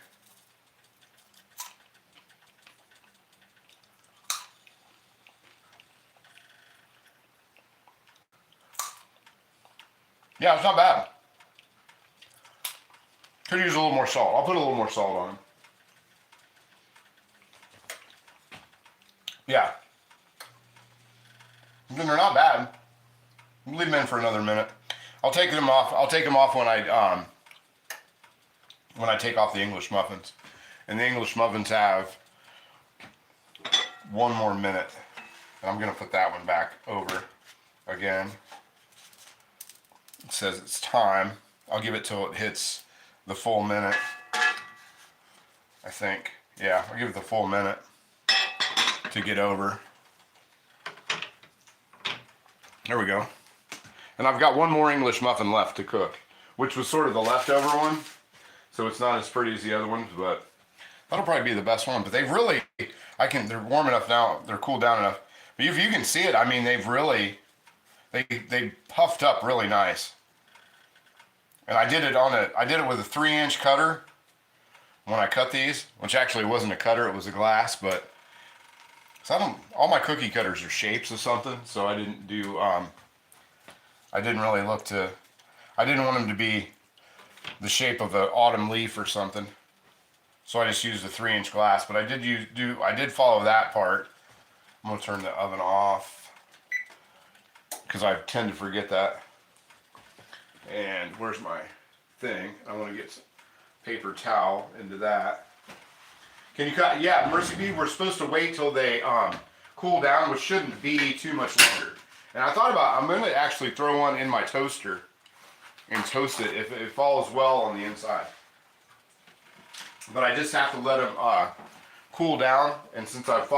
Yeah, it's not bad. Could use a little more salt. I'll put a little more salt on them. Yeah. Then they're not bad. Leave them in for another minute. I'll take them off. I'll take them off when I take off the English muffins. And the English muffins have one more minute. And I'm going to put that one back over again. It says it's time. I'll give it till it hits the full minute. I think. Yeah, I'll give it the full minute to get over. There we go. And I've got one more English muffin left to cook, which was sort of the leftover one. So it's not as pretty as the other ones, but that'll probably be the best one. But they've really, they're warm enough now, they're cooled down enough. But if you can see it, I mean, they've really, they puffed up really nice. And I did it with a 3-inch cutter when I cut these, which actually wasn't a cutter, it was a glass, but so all my cookie cutters are shapes of something, so I didn't do, I didn't really I didn't want them to be the shape of an autumn leaf or something. So I just used a 3-inch glass, but I did follow that part. I'm gonna turn the oven off because I tend to forget that. And where's my thing? I want to get some paper towel into that. Can you cut? Yeah, Mercy B, we're supposed to wait till they cool down, which shouldn't be too much longer. And I thought I'm going to actually throw one in my toaster and toast it if it falls well on the inside. But I just have to let them cool down. And since I've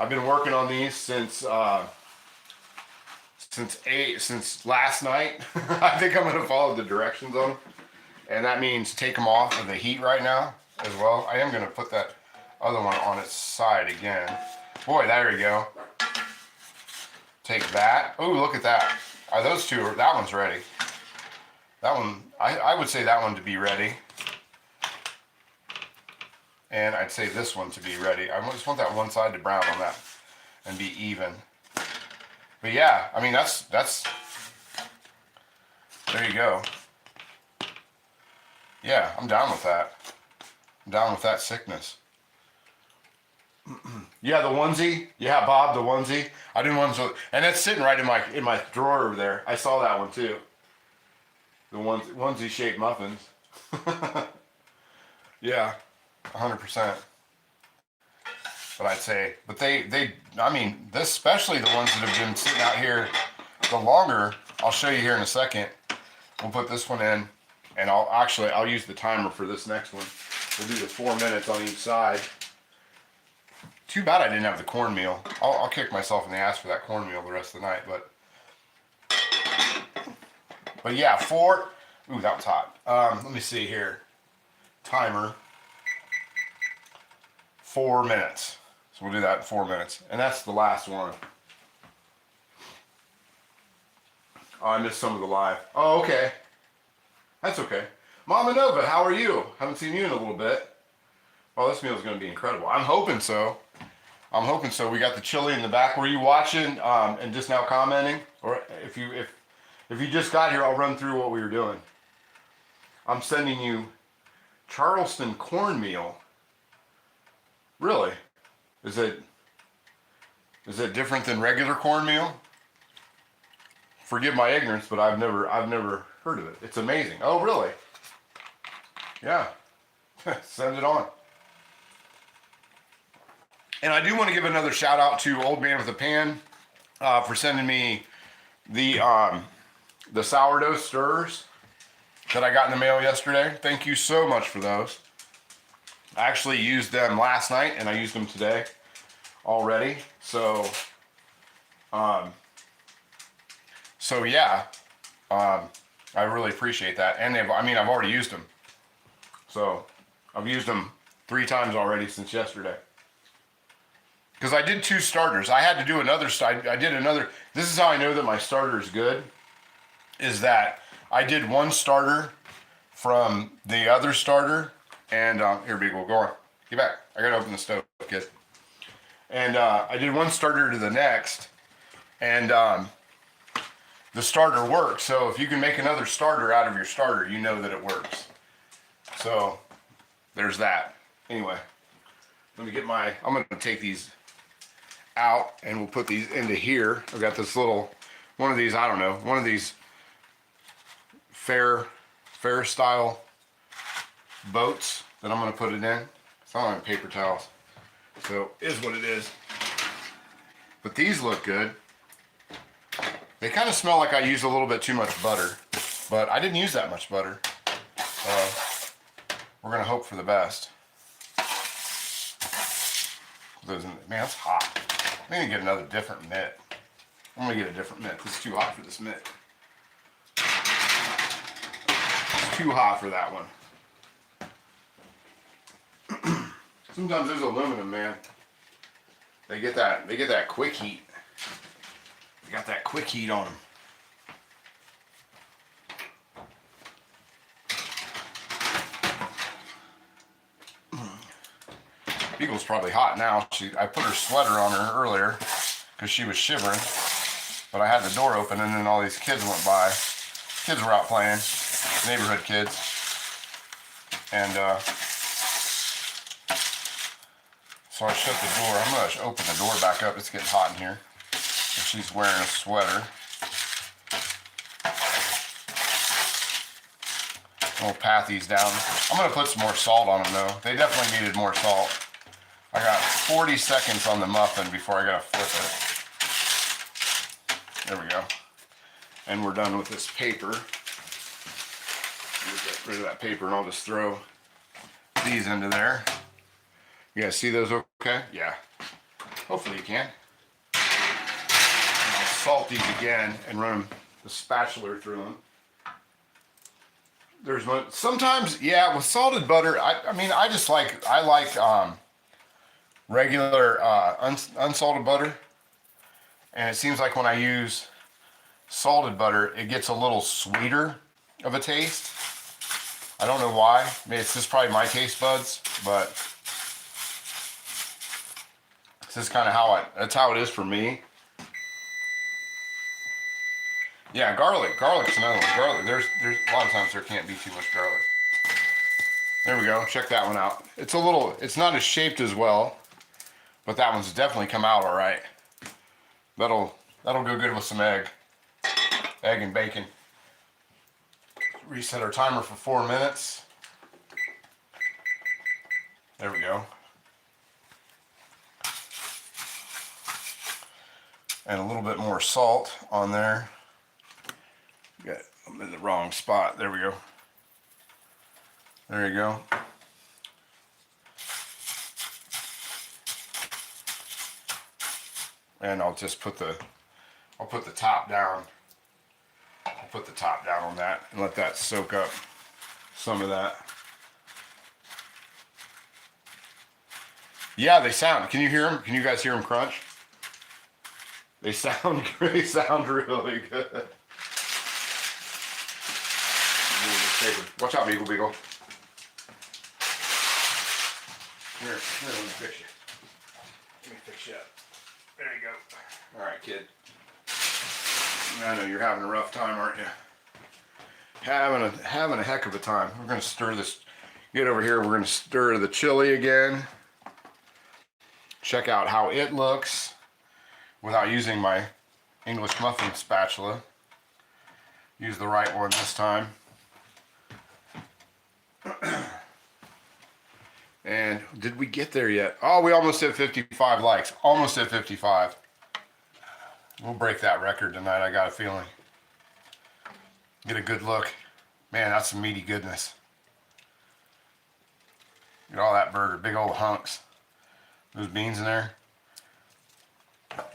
been working on these since last night, I think I'm going to follow the directions on them. And that means take them off of the heat right now as well. I am going to put that other one on its side again. Boy, there you go. Take that. Oh, look at that. Those two, that one's ready. That one, I would say that one to be ready. And I'd say this one to be ready. I just want that one side to brown on that and be even. But yeah, I mean, that's there you go. Yeah, I'm down with that. I'm down with that sickness. Yeah, the onesie. Yeah, Bob, the onesie. I didn't want to, and it's sitting right in my drawer over there. I saw that one too. The onesie shaped muffins. Yeah, 100%. But I'd say, but I mean, this, especially the ones that have been sitting out here the longer, I'll show you here in a second. We'll put this one in, and I'll use the timer for this next one. We'll do the 4 minutes on each side. Too bad I didn't have the cornmeal. I'll kick myself in the ass for that cornmeal the rest of the night, but yeah, ooh, that was hot. Let me see here. Timer, 4 minutes. So we'll do that in 4 minutes. And that's the last one. Oh, I missed some of the live. Oh, okay. That's okay. Mama Nova, how are you? Haven't seen you in a little bit. Oh, this meal is going to be incredible. I'm hoping so. I'm hoping so. We got the chili in the back. Were you watching and just now commenting? Or if you just got here, I'll run through what we were doing. I'm sending you Charleston cornmeal. Really? Is it different than regular cornmeal? Forgive my ignorance, but I've never heard of it. It's amazing. Oh, really? Yeah. Send it on. And I do want to give another shout out to Old Man with a Pan for sending me the sourdough stirrers that I got in the mail yesterday. Thank you so much for those. I actually used them last night and I used them today already. So yeah, I really appreciate that. And I've already used them. So I've used them 3 times already since yesterday. Because I did 2 starters. I had to do another, I did another, this is how I know that my starter is good, is that I did 1 starter from the other starter, and here, Beagle, go on, get back. I gotta open the stove, kid. And I did 1 starter to the next, and the starter works. So if you can make another starter out of your starter, you know that it works. So there's that. Anyway, let me get I'm gonna take these out and we'll put these into here. I've got this little, one of these, I don't know, one of these fair style boats that I'm gonna put it in. It's not on paper towels. So it is what it is. But these look good. They kind of smell like I used a little bit too much butter, but I didn't use that much butter. We're gonna hope for the best. Man, it's hot. I'm gonna get another different mitt. I'm gonna get a different mitt. It's too hot for this mitt. It's too hot for that one. Sometimes there's aluminum, man. They get that quick heat. They got that quick heat on them. Beagle's probably hot now. I put her sweater on her earlier because she was shivering, but I had the door open and then all these kids went by. Kids were out playing, neighborhood kids, and so I shut the door. I'm gonna open the door back up. It's getting hot in here, and she's wearing a sweater. We'll pat these down. I'm gonna put some more salt on them though. They definitely needed more salt. I got 40 seconds on the muffin before I gotta flip it. There we go. And we're done with this paper. Get rid of that paper and I'll just throw these into there. You guys see those okay? Yeah. Hopefully you can. And I'll salt these again and run the spatula through them. There's one, sometimes, yeah, with salted butter, I like regular unsalted butter, and it seems like when I use salted butter, it gets a little sweeter of a taste. I don't know why. Maybe it's just probably my taste buds, but this is kind of that's how it is for me. Yeah, garlic's another one. Garlic, there's a lot of times there can't be too much garlic. There we go, check that one out. It's not as shaped as well, but that one's definitely come out all right. That'll go good with some egg and bacon. Reset our timer for 4 minutes. There we go. and a little bit more salt on there. I'm in the wrong spot. There we go. There you go. And I'll just put the top down. I'll put the top down on that and let that soak up some of that. Yeah, they sound. Can you hear them? Can you guys hear them crunch? They sound really good. Watch out, Beagle Beagle. Here, let me fix you. Let me fix you up. There you go. All right, kid. I know you're having a rough time, aren't you? Having a heck of a time. We're gonna stir this. Get over here. We're gonna stir the chili again. Check out how it looks without using my English muffin spatula. Use the right one this time. And did we get there yet? Oh, we almost hit 55 likes. Almost hit 55. We'll break that record tonight, I got a feeling. Get a good look. Man, that's some meaty goodness. Get all that burger, big old hunks. Those beans in there.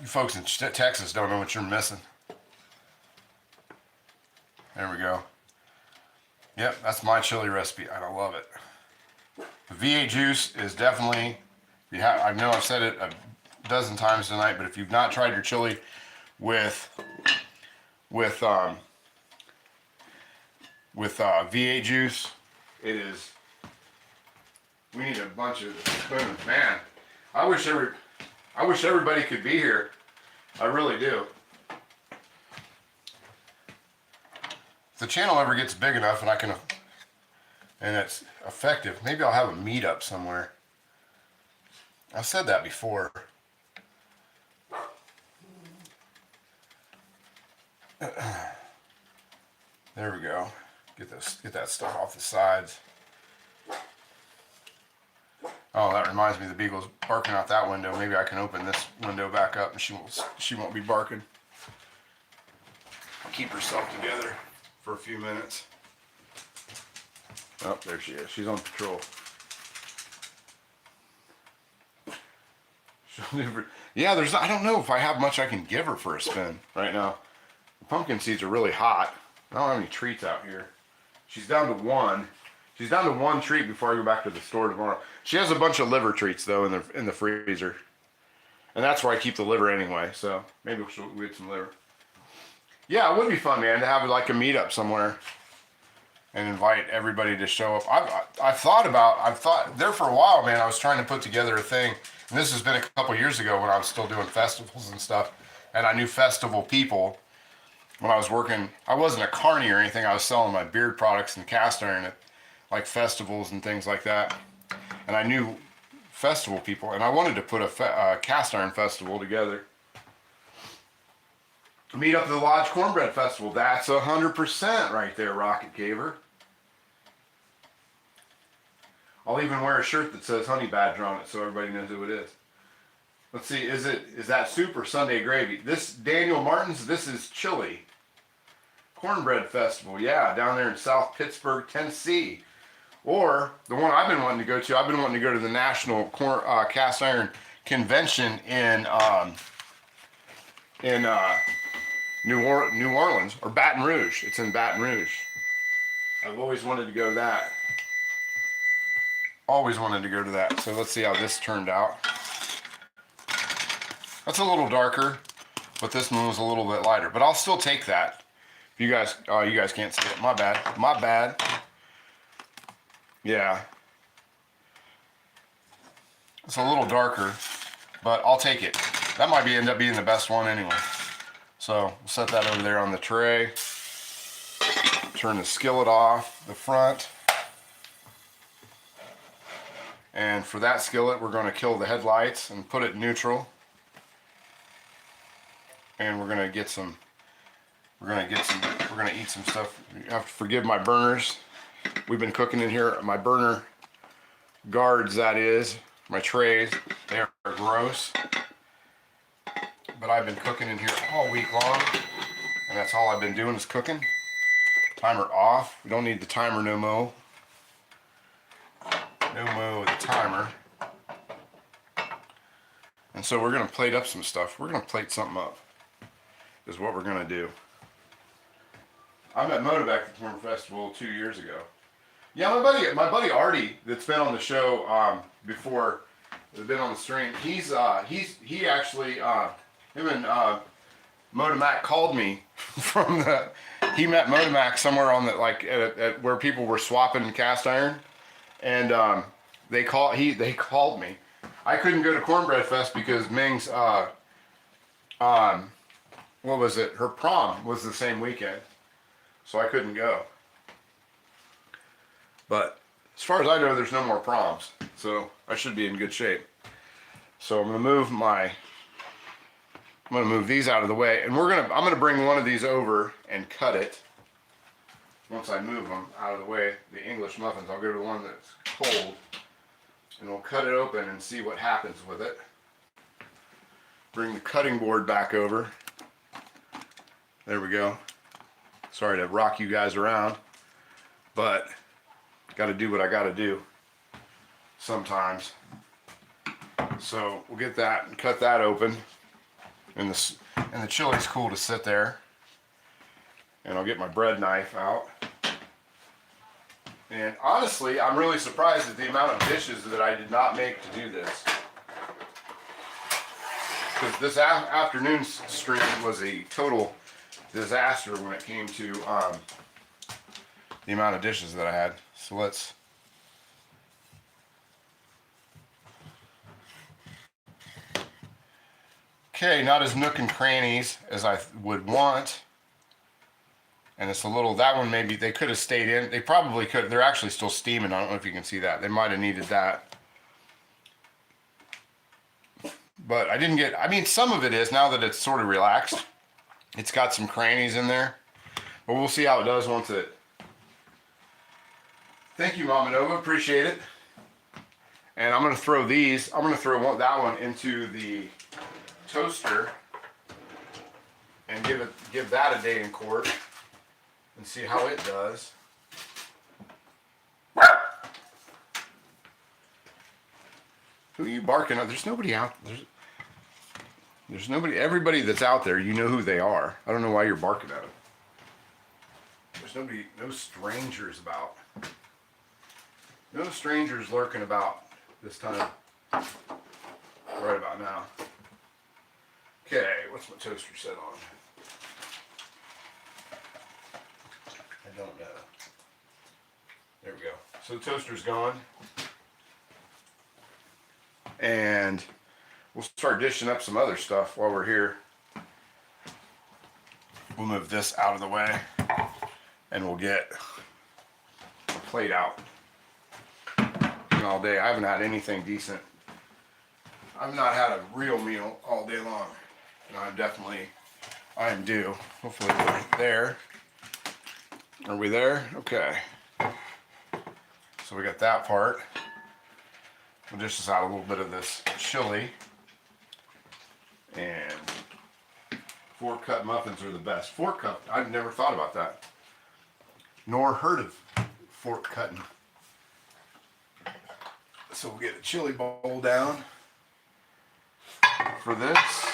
You folks in Texas don't know what you're missing. There we go. Yep, that's my chili recipe, and I love it. The V8 juice is definitely, I know I've said it a dozen times tonight, but if you've not tried your chili with V8 juice, it is, we need a bunch of spoons. Man, I wish everybody could be here. I really do. If the channel ever gets big enough and and it's effective, maybe I'll have a meetup somewhere. I've said that before. There we go. Get that stuff off the sides. Oh, that reminds me, the beagle's barking out that window. Maybe I can open this window back up and she won't be barking. Keep herself together for a few minutes. Oh, there she is. She's on patrol. Yeah, I don't know if I have much I can give her for a spin right now. The pumpkin seeds are really hot. I don't have any treats out here. She's down to one. She's down to one treat before I go back to the store tomorrow. She has a bunch of liver treats though in the freezer, and that's where I keep the liver anyway. So maybe we'll get some liver. Yeah, it would be fun, man, to have like a meetup somewhere and invite everybody to show up. I've thought there for a while, man. I was trying to put together a thing, and this has been a couple years ago when I was still doing festivals and stuff, and I knew festival people. When I was working, I wasn't a carny or anything. I was selling my beard products and cast iron at like festivals and things like that. And I knew festival people, and I wanted to put a cast iron festival together. Meet up at the Lodge Cornbread Festival. That's 100% right there, Rocket Caver. I'll even wear a shirt that says Honey Badger on it so everybody knows who it is. Let's see, is that soup or Sunday gravy? This Daniel Martin's, this is Chilli. Cornbread Festival, yeah, down there in South Pittsburgh, Tennessee. Or the one I've been wanting to go to, I've been wanting to go to the National Cast Iron Convention in New Orleans, or Baton Rouge. It's in Baton Rouge. I've always wanted to go to that. Always wanted to go to that. So let's see how this turned out. That's a little darker, but this one was a little bit lighter. But I'll still take that. You guys can't see it. My bad. My bad. Yeah. It's a little darker, but I'll take it. That might end up being the best one anyway. So we'll set that over there on the tray. Turn the skillet off the front. And for that skillet, we're going to kill the headlights and put it neutral. And we're going to eat some stuff. You have to forgive my burners. We've been cooking in here. My burner guards, that is, my trays, they are gross. but I've been cooking in here all week long, and that's all I've been doing is cooking. Timer off. We don't need the timer no mo. No mo with the timer. And so we're gonna plate up some stuff. We're gonna plate something up, is what we're gonna do. I met Motoback at the Corn Festival 2 years ago. Yeah, my buddy Artie, that's been on the show before, that's been on the stream. He actually him and Motomac called me from the. He met Motomac somewhere on the at where people were swapping cast iron, and they called me. I couldn't go to Cornbread Fest because Ming's what was it? Her prom was the same weekend, so I couldn't go. But as far as I know, there's no more proms, so I should be in good shape. So I'm gonna move these out of the way, and I'm gonna bring one of these over and cut it. Once I move them out of the way, the English muffins, I'll go to the one that's cold, and we'll cut it open and see what happens with it. Bring the cutting board back over. There we go. Sorry to rock you guys around, but got to do what I got to do sometimes. So we'll get that and cut that open. And the chili's cool to sit there. And I'll get my bread knife out. And honestly, I'm really surprised at the amount of dishes that I did not make to do this. Because this afternoon's stream was a total disaster when it came to the amount of dishes that I had. So let's. Okay, not as nook and crannies as I would want. And it's a little, that one maybe, they could have stayed in. They probably could. They're actually still steaming. I don't know if you can see that. They might have needed that. But I didn't get, I mean, some of it is, now that it's sort of relaxed. It's got some crannies in there. But we'll see how it does once it. Thank you, Mama Nova. Appreciate it. And I'm going to throw these, I'm going to throw that one into the toaster and give that a day in court and see how it does. Who are you barking at? There's nobody out there. There's nobody. Everybody that's out there, you know who they are. I don't know why you're barking at them. There's nobody, no strangers about. No strangers lurking about this time. Right about now. Okay, what's my toaster set on? I don't know. There we go. So the toaster's going. And we'll start dishing up some other stuff while we're here. We'll move this out of the way and we'll get a plate out. All day. I haven't had anything decent. I've not had a real meal all day long. And I am due. Hopefully we're there. Are we there? Okay. So we got that part. We'll dish this out a little bit of this chili. And fork cut muffins are the best. Fork cut, I've never thought about that. Nor heard of fork cutting. So we'll get a chili bowl down for this.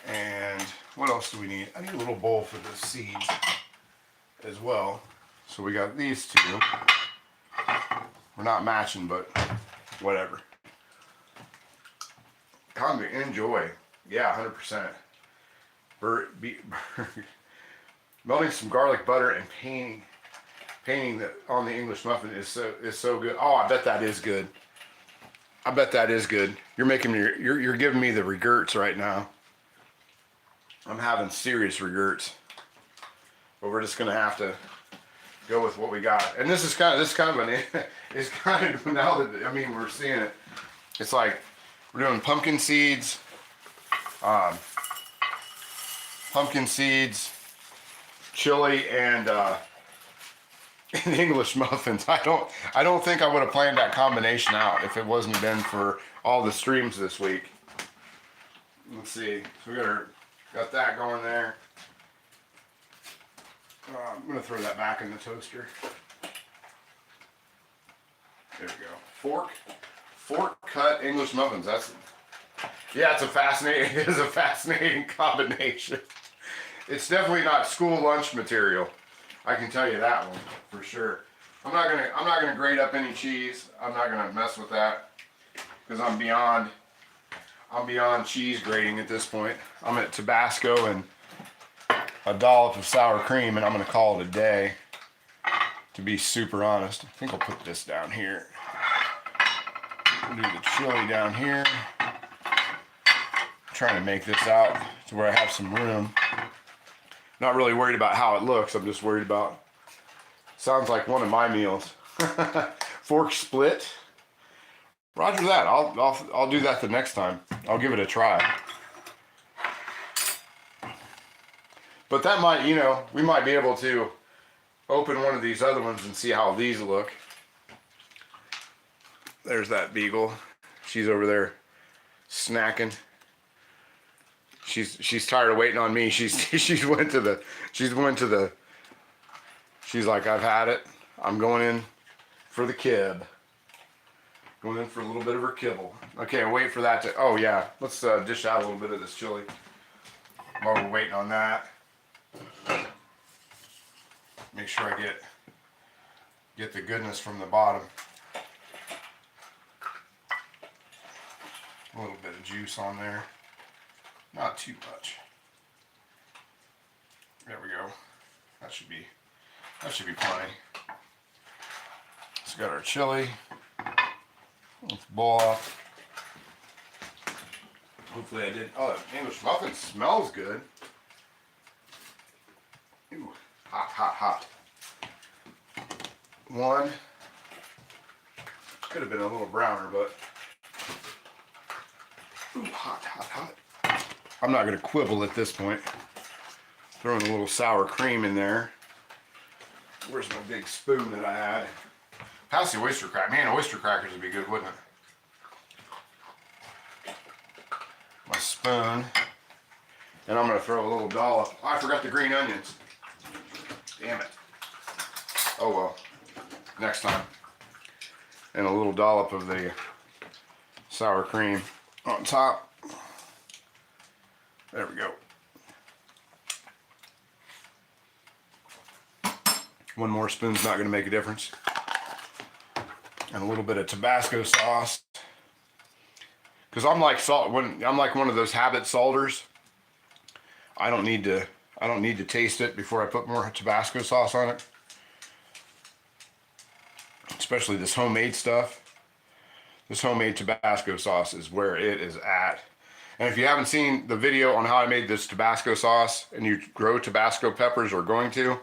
And what else do we need? I need a little bowl for the seeds as well. So we got these two. We're not matching, but whatever. Enjoy. Yeah, 100%. Melting some garlic butter and painting that on the English muffin is so good. Oh, I bet that is good. I bet that is good. You're making me, you're giving me the regrets right now. I'm having serious regrets. But we're just gonna have to go with what we got. And this is kind of it's kind of, now that, I mean, we're seeing it. It's like we're doing pumpkin seeds, chili, and English muffins. I don't think I would have planned that combination out if it wasn't been for all the streams this week. Let's see. So we got that going there. I'm gonna throw that back in the toaster. There we go. Fork cut English muffins. Yeah, it's it is a fascinating combination. It's definitely not school lunch material. I can tell you that one for sure. I'm not gonna grate up any cheese. I'm not gonna mess with that because I'm beyond cheese grating at this point. I'm at Tabasco and a dollop of sour cream, and I'm gonna call it a day. To be super honest, I think I'll put this down here. We'll do the chili down here. I'm trying to make this out to where I have some room. Not really worried about how it looks. I'm just worried about. Sounds like one of my meals. Fork split. Roger that. I'll do that the next time. I'll give it a try. But that might, we might be able to open one of these other ones and see how these look. There's that beagle. She's over there snacking. She's tired of waiting on me. She's like, I've had it. I'm going in for the kib. Going in for a little bit of her kibble. Okay, wait for that to. Oh yeah, let's dish out a little bit of this chili while we're waiting on that. Make sure I get the goodness from the bottom. A little bit of juice on there. Not too much. There we go. That should be plenty. So got our chili. Let's boil off. Hopefully I did. Oh, the English muffin smells good. Ooh, hot, hot, hot. One. Could have been a little browner, but. Ooh, hot, hot, hot. I'm not going to quibble at this point. Throwing a little sour cream in there. Where's my big spoon that I had? Pass the oyster cracker. Man, oyster crackers would be good, wouldn't it? My spoon. And I'm going to throw a little dollop. Oh, I forgot the green onions. Damn it. Oh well. Next time. And a little dollop of the sour cream on top. There we go. One more spoon's not going to make a difference. And a little bit of Tabasco sauce. Because I'm like I'm like one of those habit salters. I don't need to taste it before I put more Tabasco sauce on it. Especially this homemade stuff. This homemade Tabasco sauce is where it is at. And if you haven't seen the video on how I made this Tabasco sauce and you grow Tabasco peppers or going to,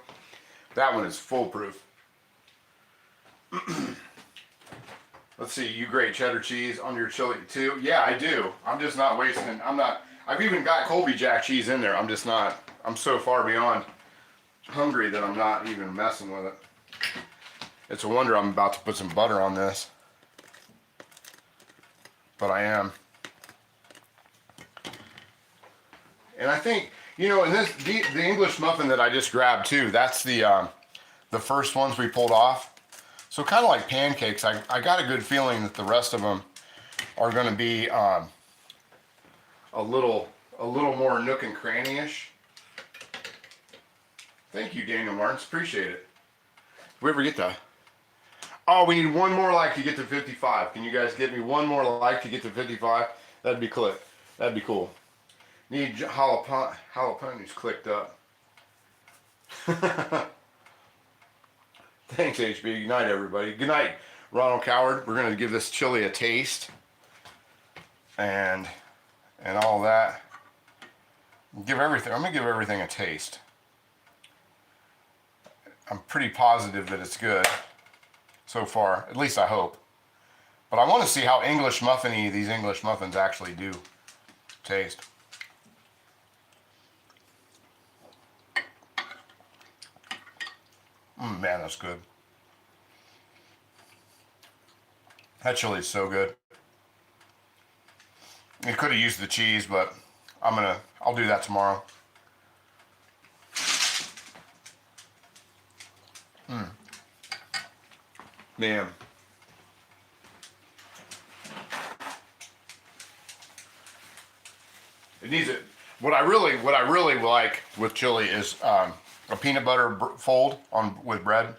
that one is foolproof. Let's see, you grate cheddar cheese on your chili too? Yeah, I do. I'm just not wasting, I've even got Colby Jack cheese in there. I'm so far beyond hungry that I'm not even messing with it. It's a wonder I'm about to put some butter on this. But I am. And I think, in the English muffin that I just grabbed too, that's the first ones we pulled off. So kind of like pancakes, I got a good feeling that the rest of them are going to be a little more nook and cranny-ish. Thank you, Daniel Martins. Appreciate it. Did we ever get that? Oh, we need one more like to get to 55. Can you guys get me one more like to get to 55? That'd be cool. That'd be cool. Need jalapenos clicked up. Thanks, HB. Good night, everybody. Good night, Ronald Coward. We're gonna give this chili a taste, and all that. I'm gonna give everything a taste. I'm pretty positive that it's good so far. At least I hope. But I want to see how English muffin-y these English muffins actually do taste. Man, that's good. That chili is so good. You could have used the cheese, but I'll do that tomorrow. Man. It needs it. What I really like with chili is a peanut butter fold on with bread.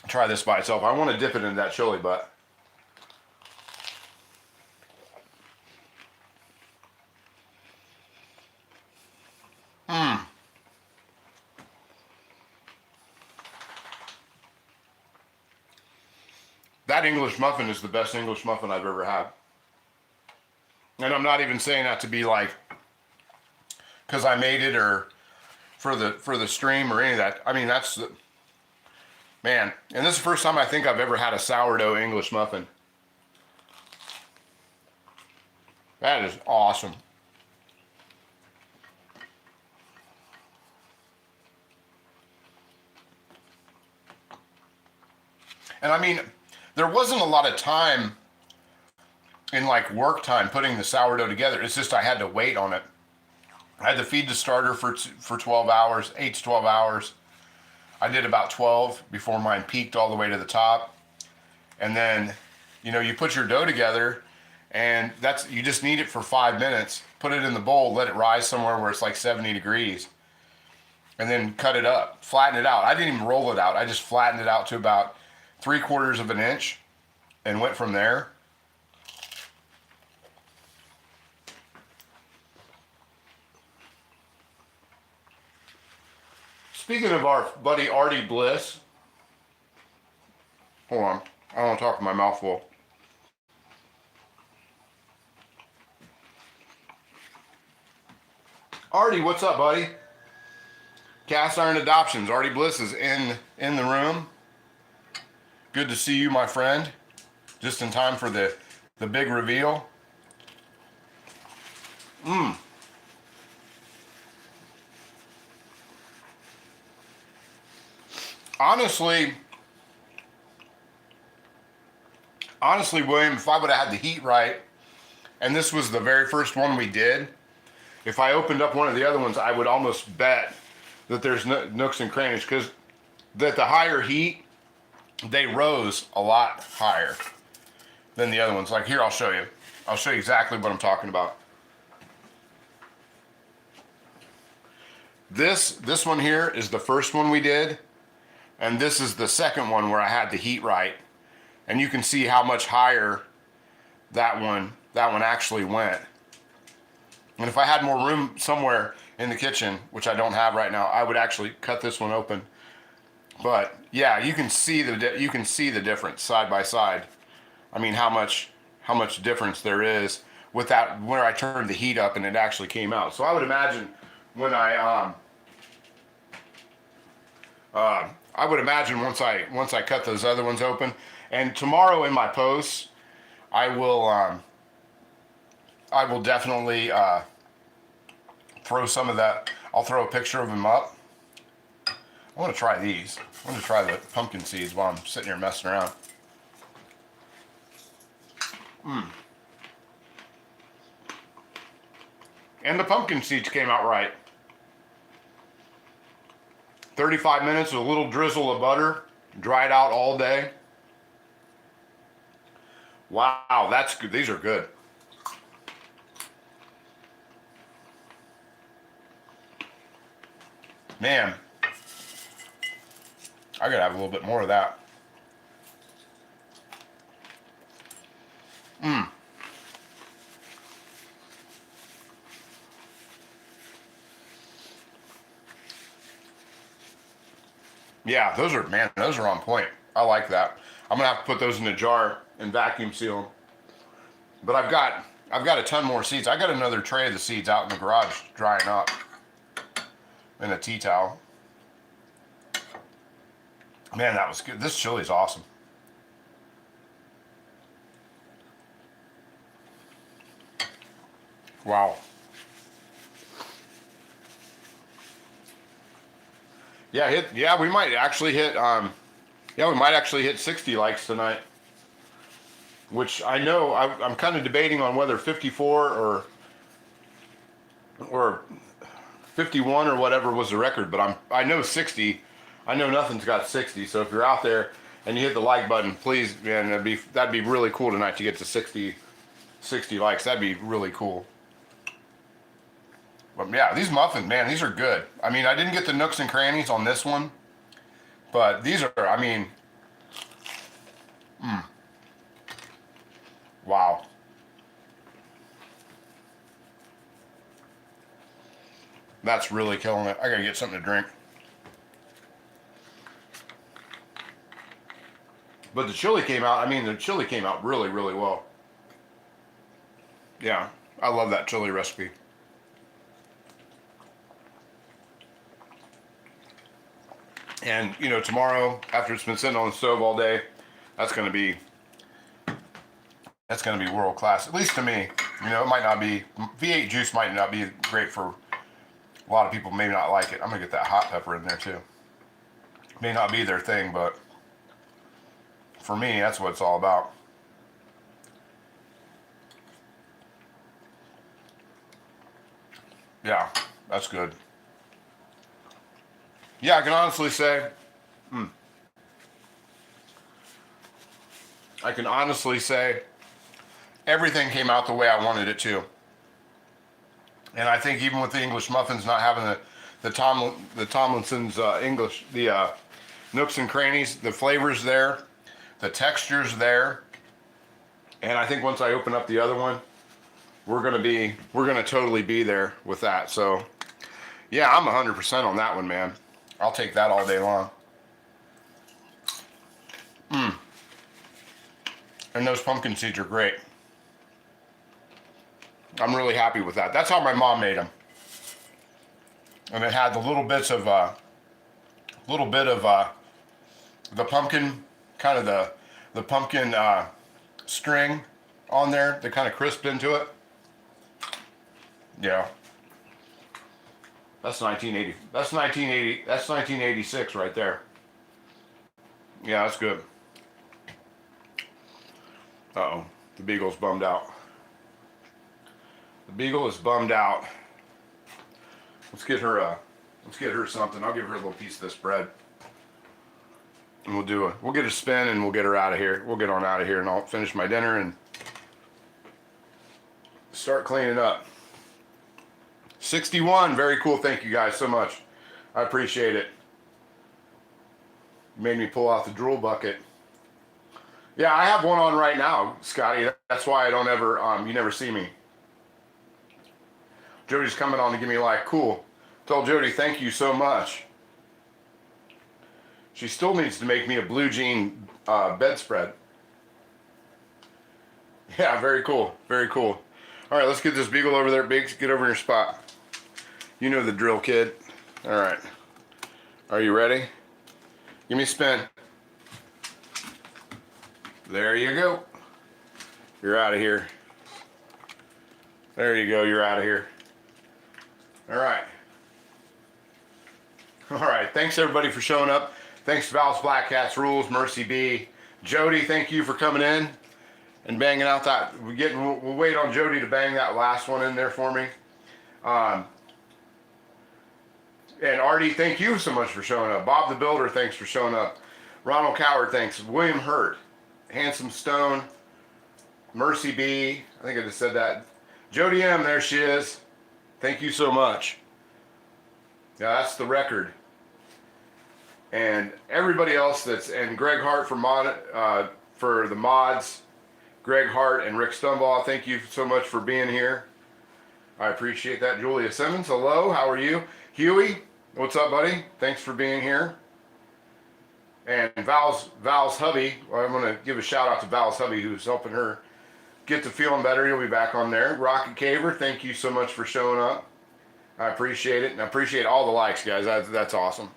Try this by itself. I want to dip it into that chili, but that English muffin is the best English muffin I've ever had. And I'm not even saying that to be like, because I made it or for the stream or any of that. I mean, that's the, man. And this is the first time I think I've ever had a sourdough English muffin. That is awesome. And I mean, there wasn't a lot of time in like work time putting the sourdough together. It's just I had to wait on it. I had to feed the starter for 12 hours, 8 to 12 hours. I did about 12 before mine peaked all the way to the top. And then, you know, you put your dough together and you just knead it for 5 minutes. Put it in the bowl, let it rise somewhere where it's like 70 degrees. And then cut it up, flatten it out. I didn't even roll it out. I just flattened it out to about 3/4 of an inch and went from there. Speaking of our buddy Artie Bliss, hold on, I don't want to talk with my mouth full. Artie, what's up, buddy? Cast Iron Adoptions. Artie Bliss is in the room. Good to see you, my friend. Just in time for the big reveal. Honestly, William, if I would have had the heat right, and this was the very first one we did, if I opened up one of the other ones, I would almost bet that there's nooks and crannies, because at the higher heat, they rose a lot higher than the other ones. Like here, I'll show you. I'll show you exactly what I'm talking about. This one here is the first one we did. And this is the second one where I had the heat right. And you can see how much higher that one actually went. And if I had more room somewhere in the kitchen, which I don't have right now, I would actually cut this one open. But yeah, you can see the difference side by side. I mean, how much difference there is with that where I turned the heat up and it actually came out. So I would imagine when once I cut those other ones open, and tomorrow in my posts, I will definitely throw some of that. I'll throw a picture of them up. I want to try these. I want to try the pumpkin seeds while I'm sitting here messing around. And the pumpkin seeds came out right. 35 minutes with a little drizzle of butter, dried out all day. Wow, that's good. These are good. Man, I gotta have a little bit more of that. Yeah, those are on point. I like that. I'm gonna have to put those in a jar and vacuum seal them. But I've got a ton more seeds. I got another tray of the seeds out in the garage drying up in a tea towel. Man, that was good. This chili is awesome. Wow. Yeah, we might actually hit 60 likes tonight. Which I know I'm kind of debating on whether 54 or or 51 or whatever was the record, but I know 60. I know nothing's got 60. So if you're out there and you hit the like button, please, man, that'd be really cool tonight to get to 60 likes. That'd be really cool. But yeah, these muffins, man, these are good. I mean, I didn't get the nooks and crannies on this one, but these are, I mean, wow. That's really killing it. I gotta get something to drink. But the chili came out, I mean, the chili came out really, really well. Yeah, I love that chili recipe. And, you know, tomorrow, after it's been sitting on the stove all day, that's gonna be world class, at least to me. You know, it might not be, V8 juice might not be great for a lot of people, maybe not like it. I'm gonna get that hot pepper in there too. May not be their thing, but for me, that's what it's all about. Yeah, that's good. Yeah, I can honestly say, I can honestly say, everything came out the way I wanted it to. And I think even with the English muffins not having the Tomlinson's English, the nooks and crannies, the flavors there, the textures there, and I think once I open up the other one, we're gonna totally be there with that. So yeah, I'm 100% on that one, man. I'll take that all day long. And those pumpkin seeds are great. I'm really happy with that. That's how my mom made them. And it had the little bits of the pumpkin, kind of the pumpkin string on there that kind of crisped into it. Yeah. That's 1980. That's 1980. That's 1986 right there. Yeah, that's good. Uh-oh. The beagle's bummed out. The beagle is bummed out. Let's get her something. I'll give her a little piece of this bread. And we'll get a spin and we'll get her out of here. We'll get on out of here and I'll finish my dinner and start cleaning up. 61, very cool. Thank you guys so much. I appreciate it. You made me pull out the drool bucket. Yeah, I have one on right now, Scotty. That's why I don't ever, you never see me. Jody's coming on to give me a like. Cool. Told Jody, thank you so much. She still needs to make me a blue jean bedspread. Yeah, very cool. Very cool. All right, let's get this beagle over there, Biggs. Get over in your spot. You know the drill, kid. All right. Are you ready? Give me a spin. There you go. You're out of here. There you go. You're out of here. All right. All right. Thanks, everybody, for showing up. Thanks to Val's Black Cats Rules, Mercy B. Jody, thank you for coming in and banging out that. We'll wait on Jody to bang that last one in there for me. And Artie, thank you so much for showing up. Bob the Builder, thanks for showing up. Ronald Coward, thanks. William Hurt, Handsome Stone, Mercy B. I think I just said that. Jody M, there she is. Thank you so much. Yeah, that's the record. And everybody else and Greg Hart for the mods. Greg Hart and Rick Stumbaugh, thank you so much for being here. I appreciate that. Julia Simmons, hello, how are you? Huey, what's up, buddy? Thanks for being here. And Val's hubby, well, I'm going to give a shout out to Val's hubby who's helping her get to feeling better. He'll be back on there. Rocket Caver, thank you so much for showing up. I appreciate it, and I appreciate all the likes, guys. That's awesome.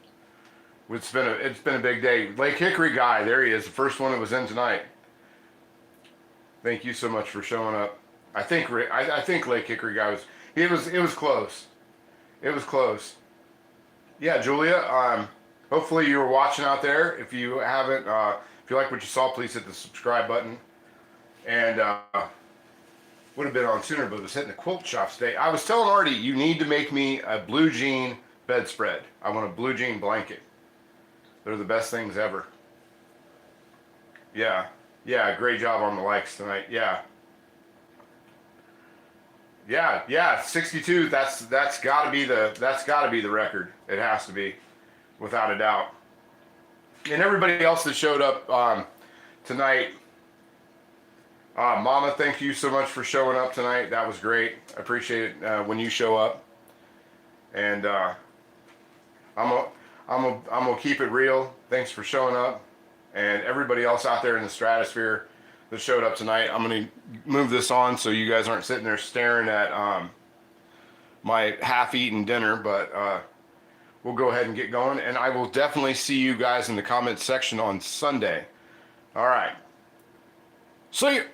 It's been a big day. Lake Hickory guy, there he is, the first one that was in tonight. Thank you so much for showing up. I think Lake Hickory guy it was close. It was close. Yeah, Julia. Hopefully you were watching out there. If you haven't, if you like what you saw, please hit the subscribe button. And would have been on sooner, but was hitting the quilt shop today. I was telling Artie, you need to make me a blue jean bedspread. I want a blue jean blanket. They're the best things ever. Yeah, yeah, great job on the likes tonight. Yeah. Yeah, 62. That's got to be the record. It has to be, without a doubt. And everybody else that showed up tonight, Mama, thank you so much for showing up tonight. That was great. I appreciate it when you show up. And I'm gonna keep it real. Thanks for showing up, and everybody else out there in the stratosphere that showed up tonight. I'm gonna move this on so you guys aren't sitting there staring at my half-eaten dinner, but we'll go ahead and get going, and I will definitely see you guys in the comments section on Sunday. All right. See you.